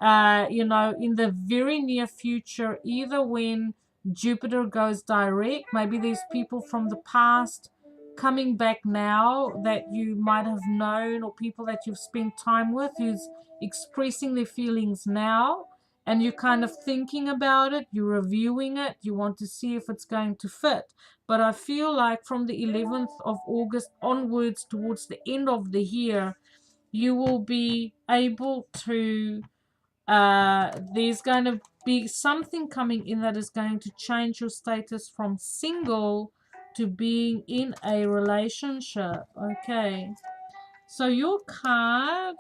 in the very near future, either when Jupiter goes direct, maybe there's people from the past coming back now that you might have known, or people that you've spent time with who's expressing their feelings now, and you're kind of thinking about it, you're reviewing it, you want to see if it's going to fit. But I feel like from the 11th of August onwards, towards the end of the year, you will be able to, there's going to be something coming in that is going to change your status from single to being in a relationship. Okay, so your card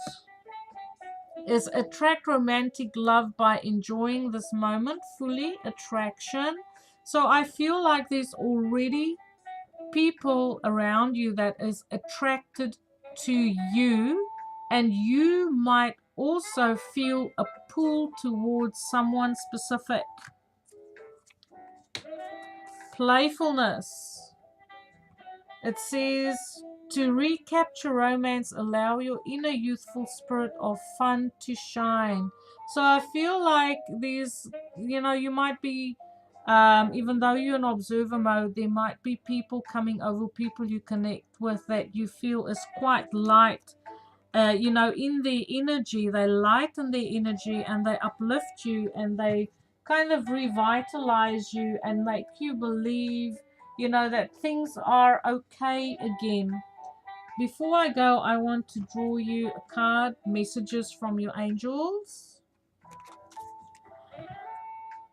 is attract romantic love by enjoying this moment fully. Attraction. So I feel like there's already people around you that is attracted to you, and you might also feel a pull towards someone specific. Playfulness. It says, to recapture romance, allow your inner youthful spirit of fun to shine. So I feel like there's, you might be, even though you're in observer mode, there might be people coming over, people you connect with that you feel is quite light. In their energy, they lighten their energy and they uplift you and they kind of revitalize you and make you believe, that things are okay again. Before I go, I want to draw you a card, messages from your angels.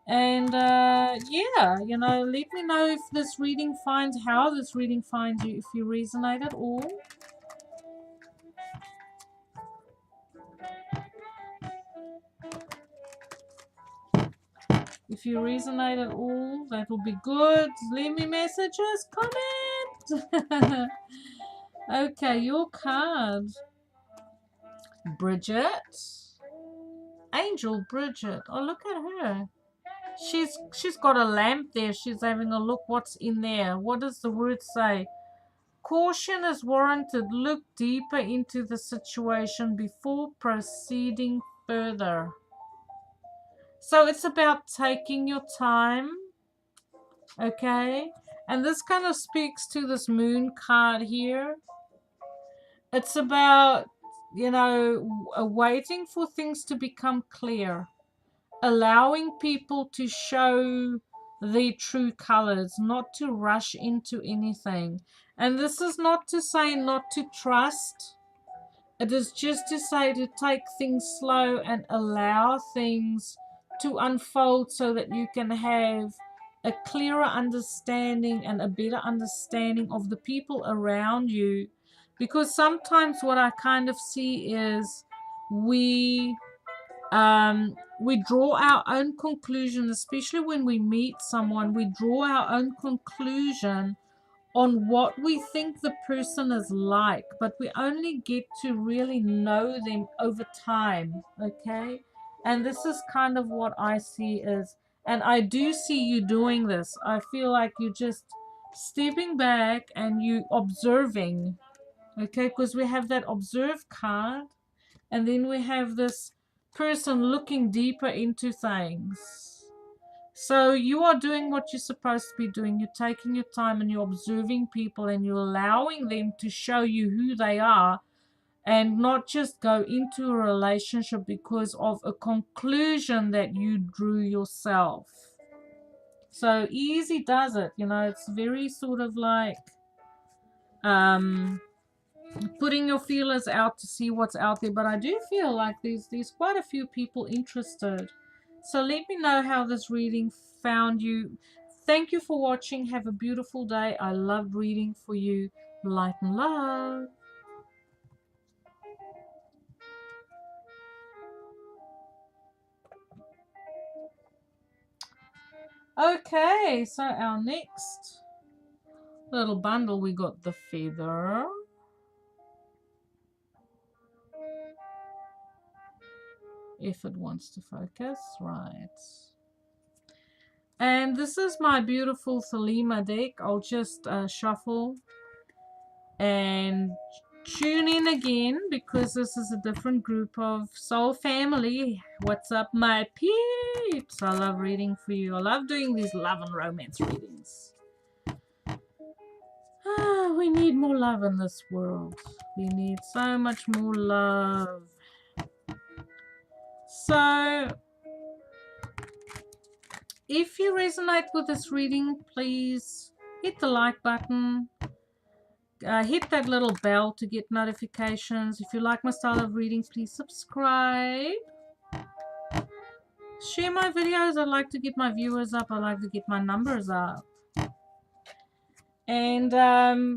And yeah, let me know if this reading finds, how this reading finds you, if you resonate at all. If you resonate at all, that will be good. Leave me messages, comment. Okay, your card. Bridget. Angel Bridget. Oh, look at her. She's got a lamp there. She's having a look what's in there. What does the word say? Caution is warranted. Look deeper into the situation before proceeding further. So it's about taking your time, okay? And this kind of speaks to this moon card here. It's about, waiting for things to become clear, allowing people to show their true colors, not to rush into anything. And this is not to say not to trust. It is just to say to take things slow and allow things to unfold so that you can have a clearer understanding and a better understanding of the people around you. Because sometimes what I kind of see is we draw our own conclusion, especially when we meet someone, we draw our own conclusion on what we think the person is like, but we only get to really know them over time, okay? And this is kind of what I see is, and I do see you doing this. I feel like you're just stepping back and you observing, okay? Because we have that observe card, and then we have this person looking deeper into things. So you are doing what you're supposed to be doing. You're taking your time and you're observing people and you're allowing them to show you who they are, and not just go into a relationship because of a conclusion that you drew yourself. So easy does it, it's very sort of like putting your feelers out to see what's out there. But I do feel like there's quite a few people interested. So let me know how this reading found you. Thank you for watching. Have a beautiful day. I loved reading for you. Light and love. Okay, so our next little bundle, we got the feather. If it wants to focus, right. And this is my beautiful Thelema deck. I'll just shuffle and tune in again because this is a different group of soul family. What's up, my peeps? I love reading for you. I love doing these love and romance readings. We need more love in this world. We need so much more love. So, if you resonate with this reading, please hit the like button. Hit that little bell to get notifications. If you like my style of reading, please subscribe. Share my videos. I like to get my viewers up. I like to get my numbers up. And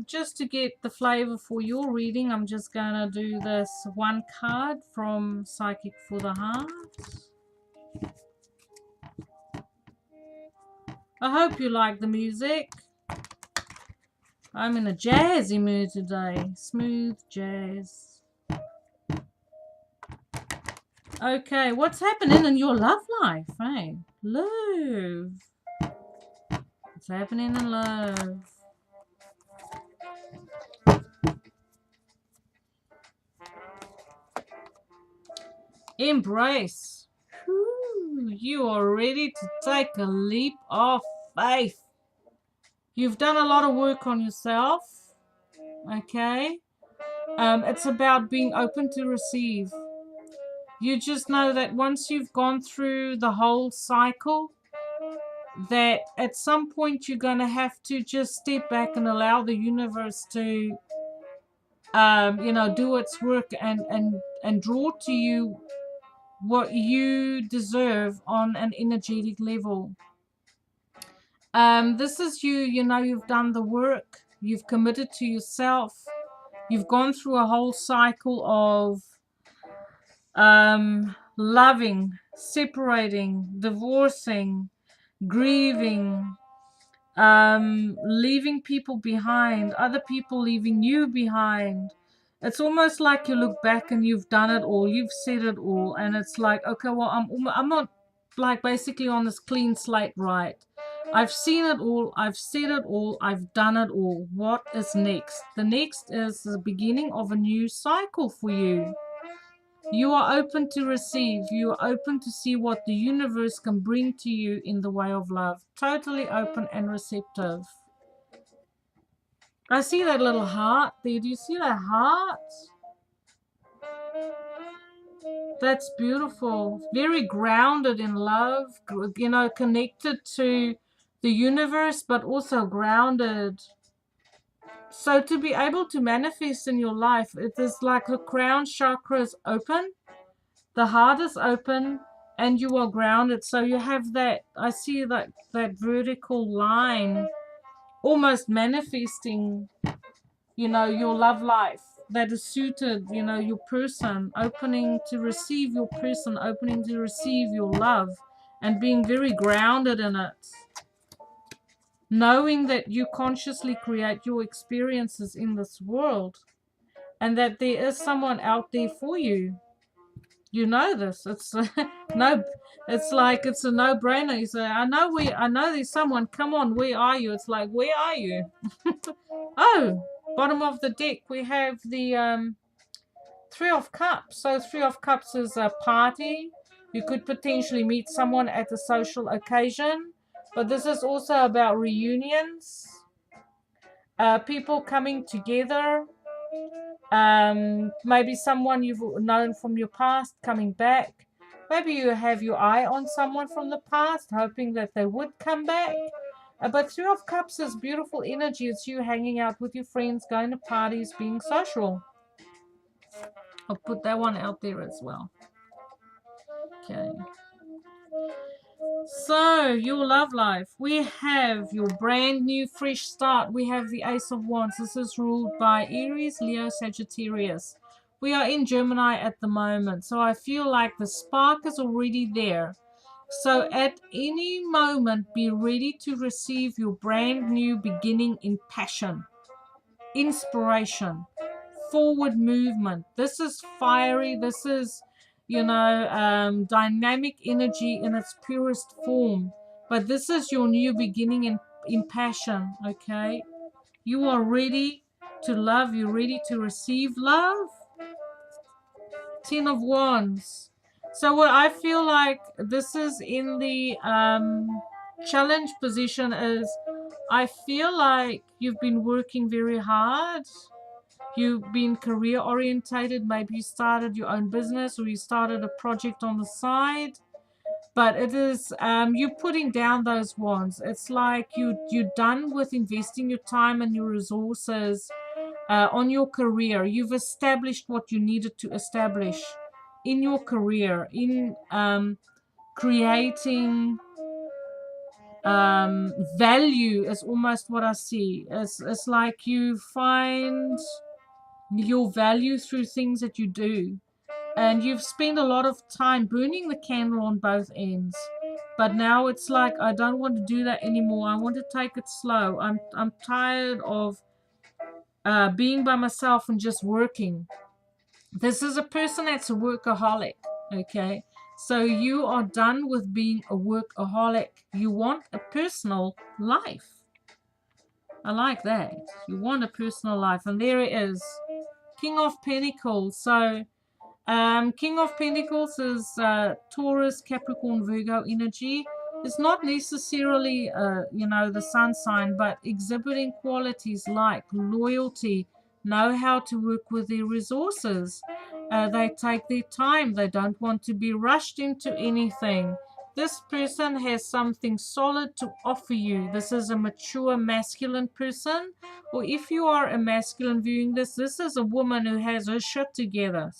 just to get the flavor for your reading, I'm just going to do this one card from Psychic for the Heart. I hope you like the music. I'm in a jazzy mood today. Smooth jazz. Okay, what's happening in your love life, eh? Love. What's happening in love? Embrace. Whew, you are ready to take a leap of faith. You've done a lot of work on yourself, okay? It's about being open to receive. You just know that once you've gone through the whole cycle, that at some point you're going to have to just step back and allow the universe to, do its work and draw to you what you deserve on an energetic level. This is you, you've done the work, you've committed to yourself, you've gone through a whole cycle of loving, separating, divorcing, grieving, leaving people behind, other people leaving you behind. It's almost like you look back and you've done it all, you've said it all, and it's like, okay, well, I'm not like basically on this clean slate, right? I've seen it all, I've said it all, I've done it all. What is next? The next is the beginning of a new cycle for you. You are open to receive. You are open to see what the universe can bring to you in the way of love. Totally open and receptive. I see that little heart there. Do you see that heart? That's beautiful. Very grounded in love, connected to the universe, but also grounded. So to be able to manifest in your life, it is like the crown chakra is open, the heart is open, and you are grounded. So you have that, I see that vertical line almost manifesting, your love life that is suited, your person, opening to receive your person, opening to receive your love, and being very grounded in it. Knowing that you consciously create your experiences in this world and that there is someone out there for you. You know this. It's no. It's like it's a no-brainer. You say, I know there's someone. Come on, where are you? It's like, where are you? Oh, bottom of the deck we have the Three of Cups. So Three of Cups is a party. You could potentially meet someone at a social occasion, but this is also about reunions. People coming together. Maybe someone you've known from your past coming back. Maybe you have your eye on someone from the past, hoping that they would come back. But Three of Cups is beautiful energy. It's you hanging out with your friends, going to parties, being social. I'll put that one out there as well. Okay. So, your love life. We have your brand new fresh start. We have the Ace of Wands. This is ruled by Aries, Leo, Sagittarius. We are in Gemini at the moment. So I feel like the spark is already there. So at any moment, be ready to receive your brand new beginning in passion, inspiration, forward movement. This is fiery. This is, dynamic energy in its purest form. But this is your new beginning in passion, okay? You are ready to love. You're ready to receive love. 10 of Wands. So what I feel like this is in the challenge position is I feel like you've been working very hard. You've been career orientated. Maybe you started your own business or you started a project on the side. But it is you putting down those wands. It's like you're done with investing your time and your resources on your career. You've established what you needed to establish in your career, in creating value is almost what I see. It's like you find your value through things that you do. And you've spent a lot of time burning the candle on both ends. But now it's like I don't want to do that anymore. I want to take it slow. I'm tired of being by myself and just working. This is a person that's a workaholic, okay? So you are done with being a workaholic. You want a personal life. I like that. You want a personal life. And there it is. King of Pentacles. So King of Pentacles is Taurus, Capricorn, Virgo energy. It's not necessarily, the sun sign, but exhibiting qualities like loyalty, know how to work with their resources. They take their time. They don't want to be rushed into anything. This person has something solid to offer you. This is a mature masculine person. Or if you are a masculine viewing this, this is a woman who has her shit together.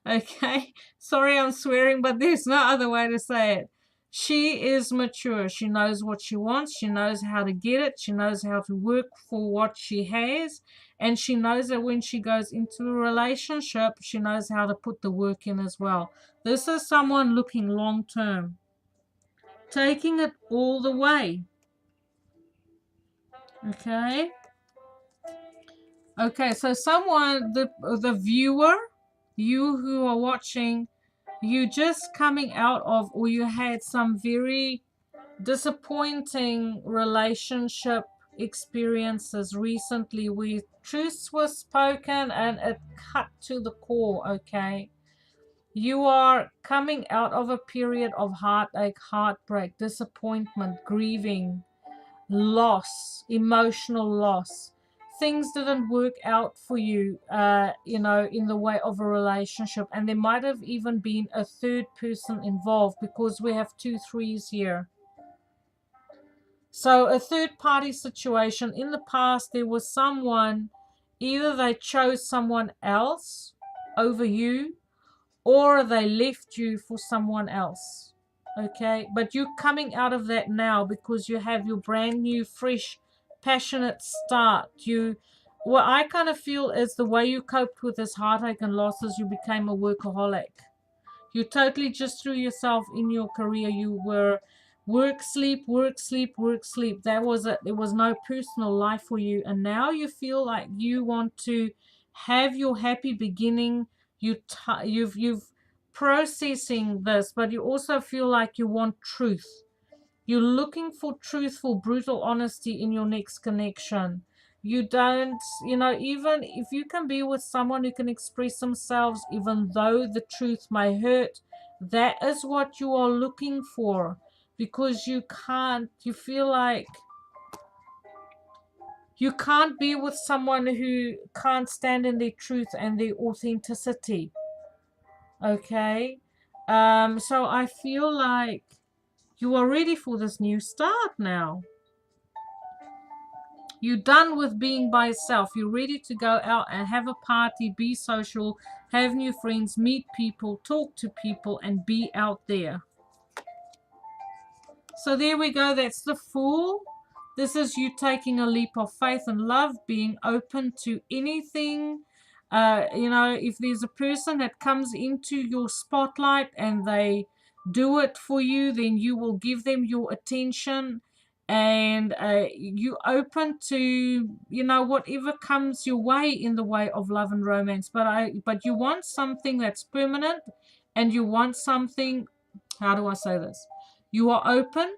Okay, sorry I'm swearing, but there's no other way to say it. She is mature. She knows what she wants. She knows how to get it. She knows how to work for what she has. And she knows that when she goes into a relationship, she knows how to put the work in as well. This is someone looking long term, taking it all the way. Okay. Okay, so someone, the viewer, you who are watching, you just coming out of, or you had some very disappointing relationship experiences recently where truths were spoken and it cut to the core, okay? You are coming out of a period of heartache, heartbreak, disappointment, grieving, loss, emotional loss. Things didn't work out for you, in the way of a relationship. And there might have even been a third person involved because we have 2 3s here. So a third party situation. In the past, there was someone, either they chose someone else over you or they left you for someone else. Okay, but you're coming out of that now because you have your brand new, fresh, passionate start. What I kind of feel is the way you coped with this heartache and losses, you became a workaholic. You totally just threw yourself in your career. You were work, sleep, work, sleep, work, sleep. That was it. There was no personal life for you. And now you feel like you want to have your happy beginning. You've processing this, but you also feel like you want truth. You're looking for truthful, brutal honesty in your next connection. You don't, even if you can be with someone who can express themselves, even though the truth may hurt, that is what you are looking for, because you feel like you can't be with someone who can't stand in their truth and their authenticity. Okay? So I feel like you are ready for this new start now. You're done with being by yourself. You're ready to go out and have a party, be social, have new friends, meet people, talk to people, and be out there. So there we go. That's the Fool. This is you taking a leap of faith and love, being open to anything. If there's a person that comes into your spotlight and they do it for you, then you will give them your attention, and you open to whatever comes your way in the way of love and romance. But you want something that's permanent, and you want something. How do I say this? You are open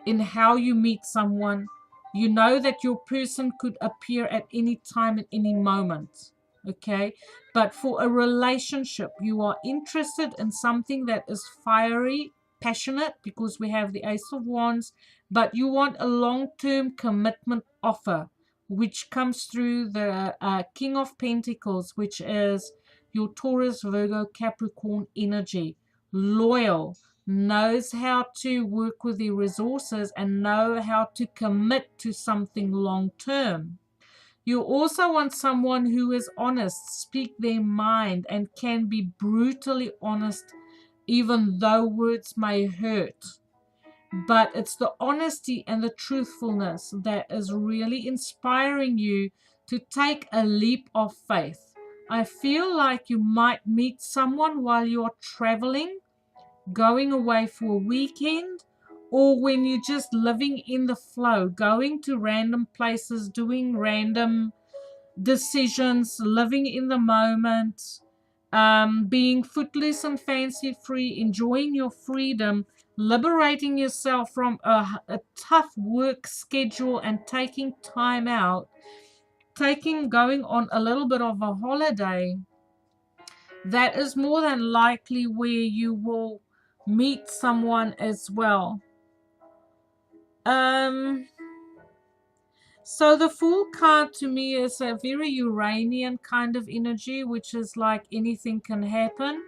in how you meet someone. You know that your person could appear at any time, at any moment. Okay. But for a relationship, you are interested in something that is fiery, passionate, because we have the Ace of Wands, but you want a long-term commitment offer, which comes through the King of Pentacles, which is your Taurus, Virgo, Capricorn energy. Loyal, knows how to work with the resources and know how to commit to something long term. You also want someone who is honest, speak their mind, and can be brutally honest even though words may hurt. But it's the honesty and the truthfulness that is really inspiring you to take a leap of faith. I feel like you might meet someone while you're traveling, going away for a weekend, or when you're just living in the flow, going to random places, doing random decisions, living in the moment, being footloose and fancy free, enjoying your freedom, liberating yourself from a tough work schedule and taking time out, going on a little bit of a holiday. That is more than likely where you will meet someone as well. So the Fool card to me is a very Uranian kind of energy, which is like anything can happen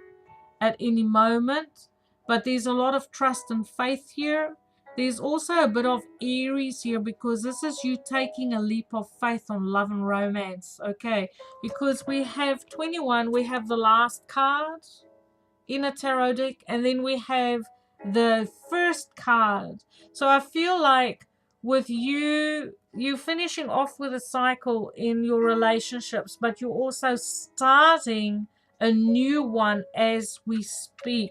at any moment. But there's a lot of trust and faith here. There's also a bit of Aries here, because this is you taking a leap of faith on love and romance. Okay, because we have 21, we have the last card in a tarot deck, and then we have the first card. So I feel like with you finishing off with a cycle in your relationships, but you're also starting a new one as we speak.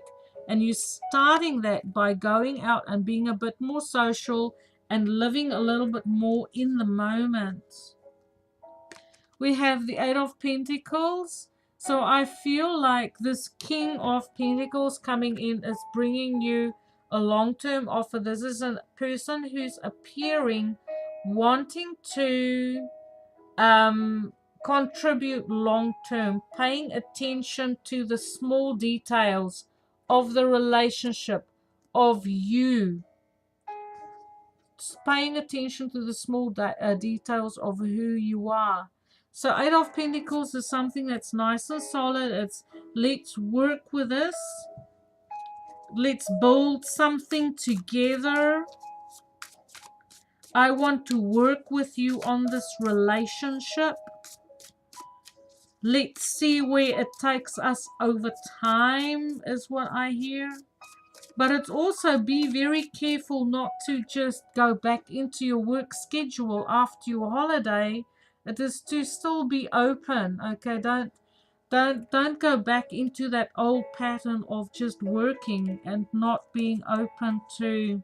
And you're starting that by going out and being a bit more social and living a little bit more in the moment. We have the Eight of Pentacles. So I feel like this King of Pentacles coming in is bringing you a long-term offer. This is a person who's appearing, wanting to contribute long-term, paying attention to the small details of the relationship, of you. Paying attention to the small details of who you are. So Eight of Pentacles is something that's nice and solid. It's let's work with this. Let's build something together. I want to work with you on this relationship. Let's see where it takes us over time is what I hear. But it's also be very careful not to just go back into your work schedule after your holiday. It is to still be open. Okay, don't go back into that old pattern of just working and not being open to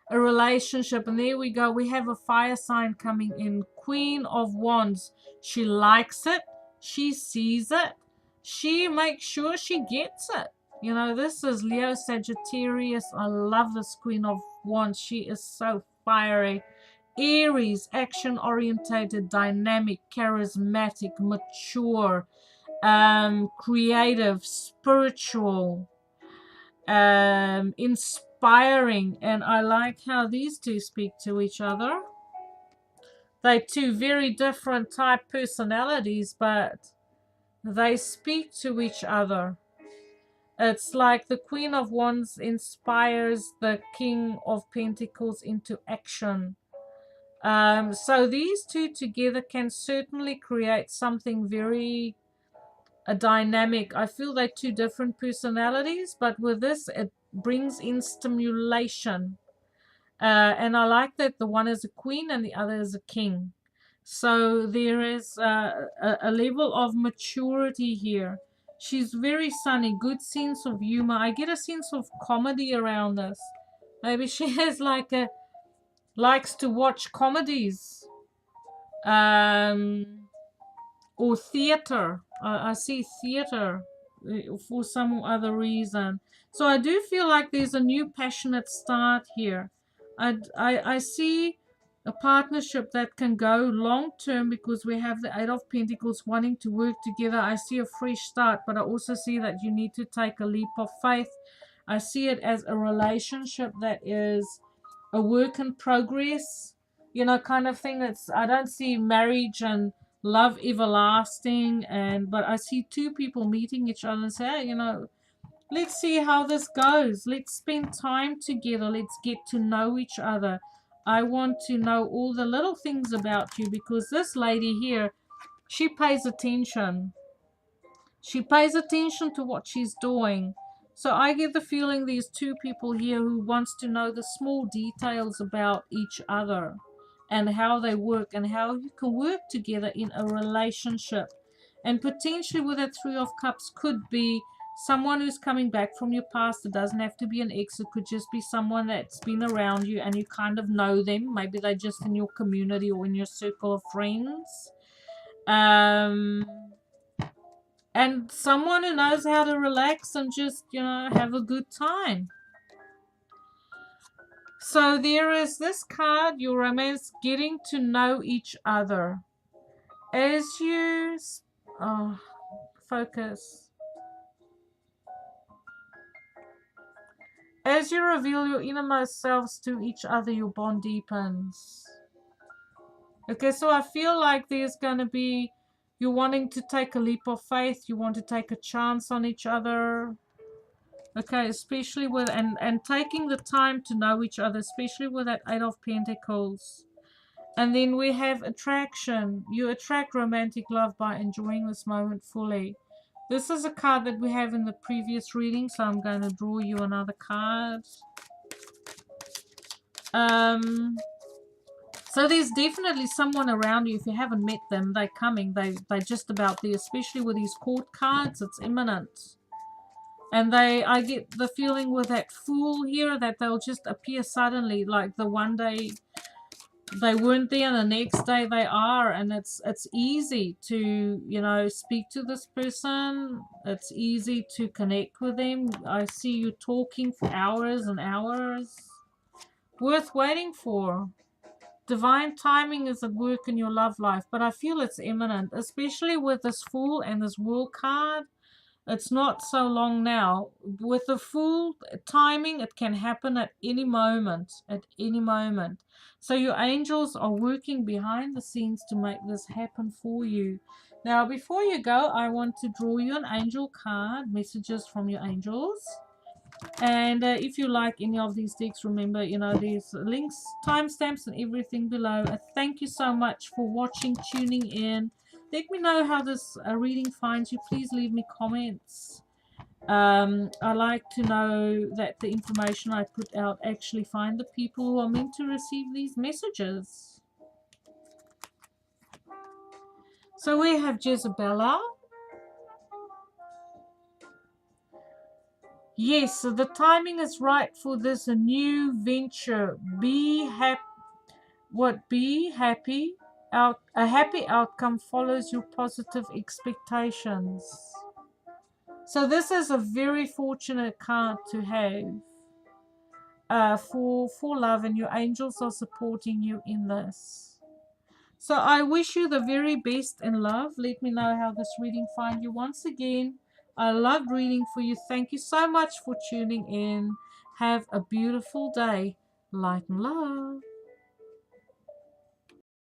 a relationship. And there we go. We have a fire sign coming in. Queen of Wands. She likes it. She sees it. She makes sure she gets it. You know, this is Leo Sagittarius. I love this Queen of Wands. She is so fiery. Aries, action-orientated, dynamic, charismatic, mature, creative, spiritual, inspiring. And I like how these two speak to each other. They're two very different type personalities, but they speak to each other. It's like the Queen of Wands inspires the King of Pentacles into action. So these two together can certainly create something very dynamic. I feel they're two different personalities, but with this, it brings in stimulation. And I like that the one is a queen and the other is a king. So there is a level of maturity here. She's very sunny, good sense of humor. I get a sense of comedy around this. Maybe she has like likes to watch comedies. Or theater. I see theater. for some other reason. So I do feel like there's a new passionate start here. I see a partnership that can go long term because we have the Eight of Pentacles wanting to work together. I see a fresh start, but I also see that you need to take a leap of faith. I see it as a relationship that is a work in progress, you know, kind of thing. I don't see marriage and love everlasting, but I see two people meeting each other and say, hey, you know, let's see how this goes. Let's spend time together. Let's get to know each other. I want to know all the little things about you because this lady here, she pays attention. She pays attention to what she's doing. So I get the feeling there's two people here who wants to know the small details about each other and how they work and how you can work together in a relationship. And potentially with that Three of Cups could be someone who's coming back from your past. It doesn't have to be an ex. It could just be someone that's been around you and you kind of know them. Maybe they're just in your community or in your circle of friends. And someone who knows how to relax and just, you know, have a good time. So there is this card, your romance, getting to know each other. As you focus. As you reveal your innermost selves to each other, your bond deepens. Okay, so I feel like there's going to be, you're wanting to take a leap of faith. You want to take a chance on each other. Okay, especially with, and taking the time to know each other, especially with that Eight of Pentacles. And then we have attraction. You attract romantic love by enjoying this moment fully. This is a card that we have in the previous reading, so I'm going to draw you another card. So there's definitely someone around you. If you haven't met them, they're coming. They're just about there, especially with these court cards. It's imminent. And I get the feeling with that Fool here that they'll just appear suddenly, like the one day they weren't there and the next day they are, and it's easy to, you know, speak to this person. It's easy to connect with them. I see you talking for hours and hours. Worth waiting for. Divine timing is at work in your love life, but I feel it's imminent, especially with this Fool and this World card. It's not so long now. With the Fool timing, it can happen at any moment. At any moment. So your angels are working behind the scenes to make this happen for you. Now, before you go, I want to draw you an angel card. Messages from your angels. And if you like any of these decks, remember, you know, there's links, timestamps, and everything below. Thank you so much for watching, tuning in. Let me know how this reading finds you. Please leave me comments. I like to know that the information I put out actually find the people who are meant to receive these messages. So we have Jezebella. Yes, so the timing is right for this new venture. Be happy. Be happy. A happy outcome follows your positive expectations. So this is a very fortunate card to have for love, and your angels are supporting you in this. So I wish you the very best in love. Let me know how this reading finds you. Once again, I loved reading for you. Thank you so much for tuning in. Have a beautiful day. Light and love.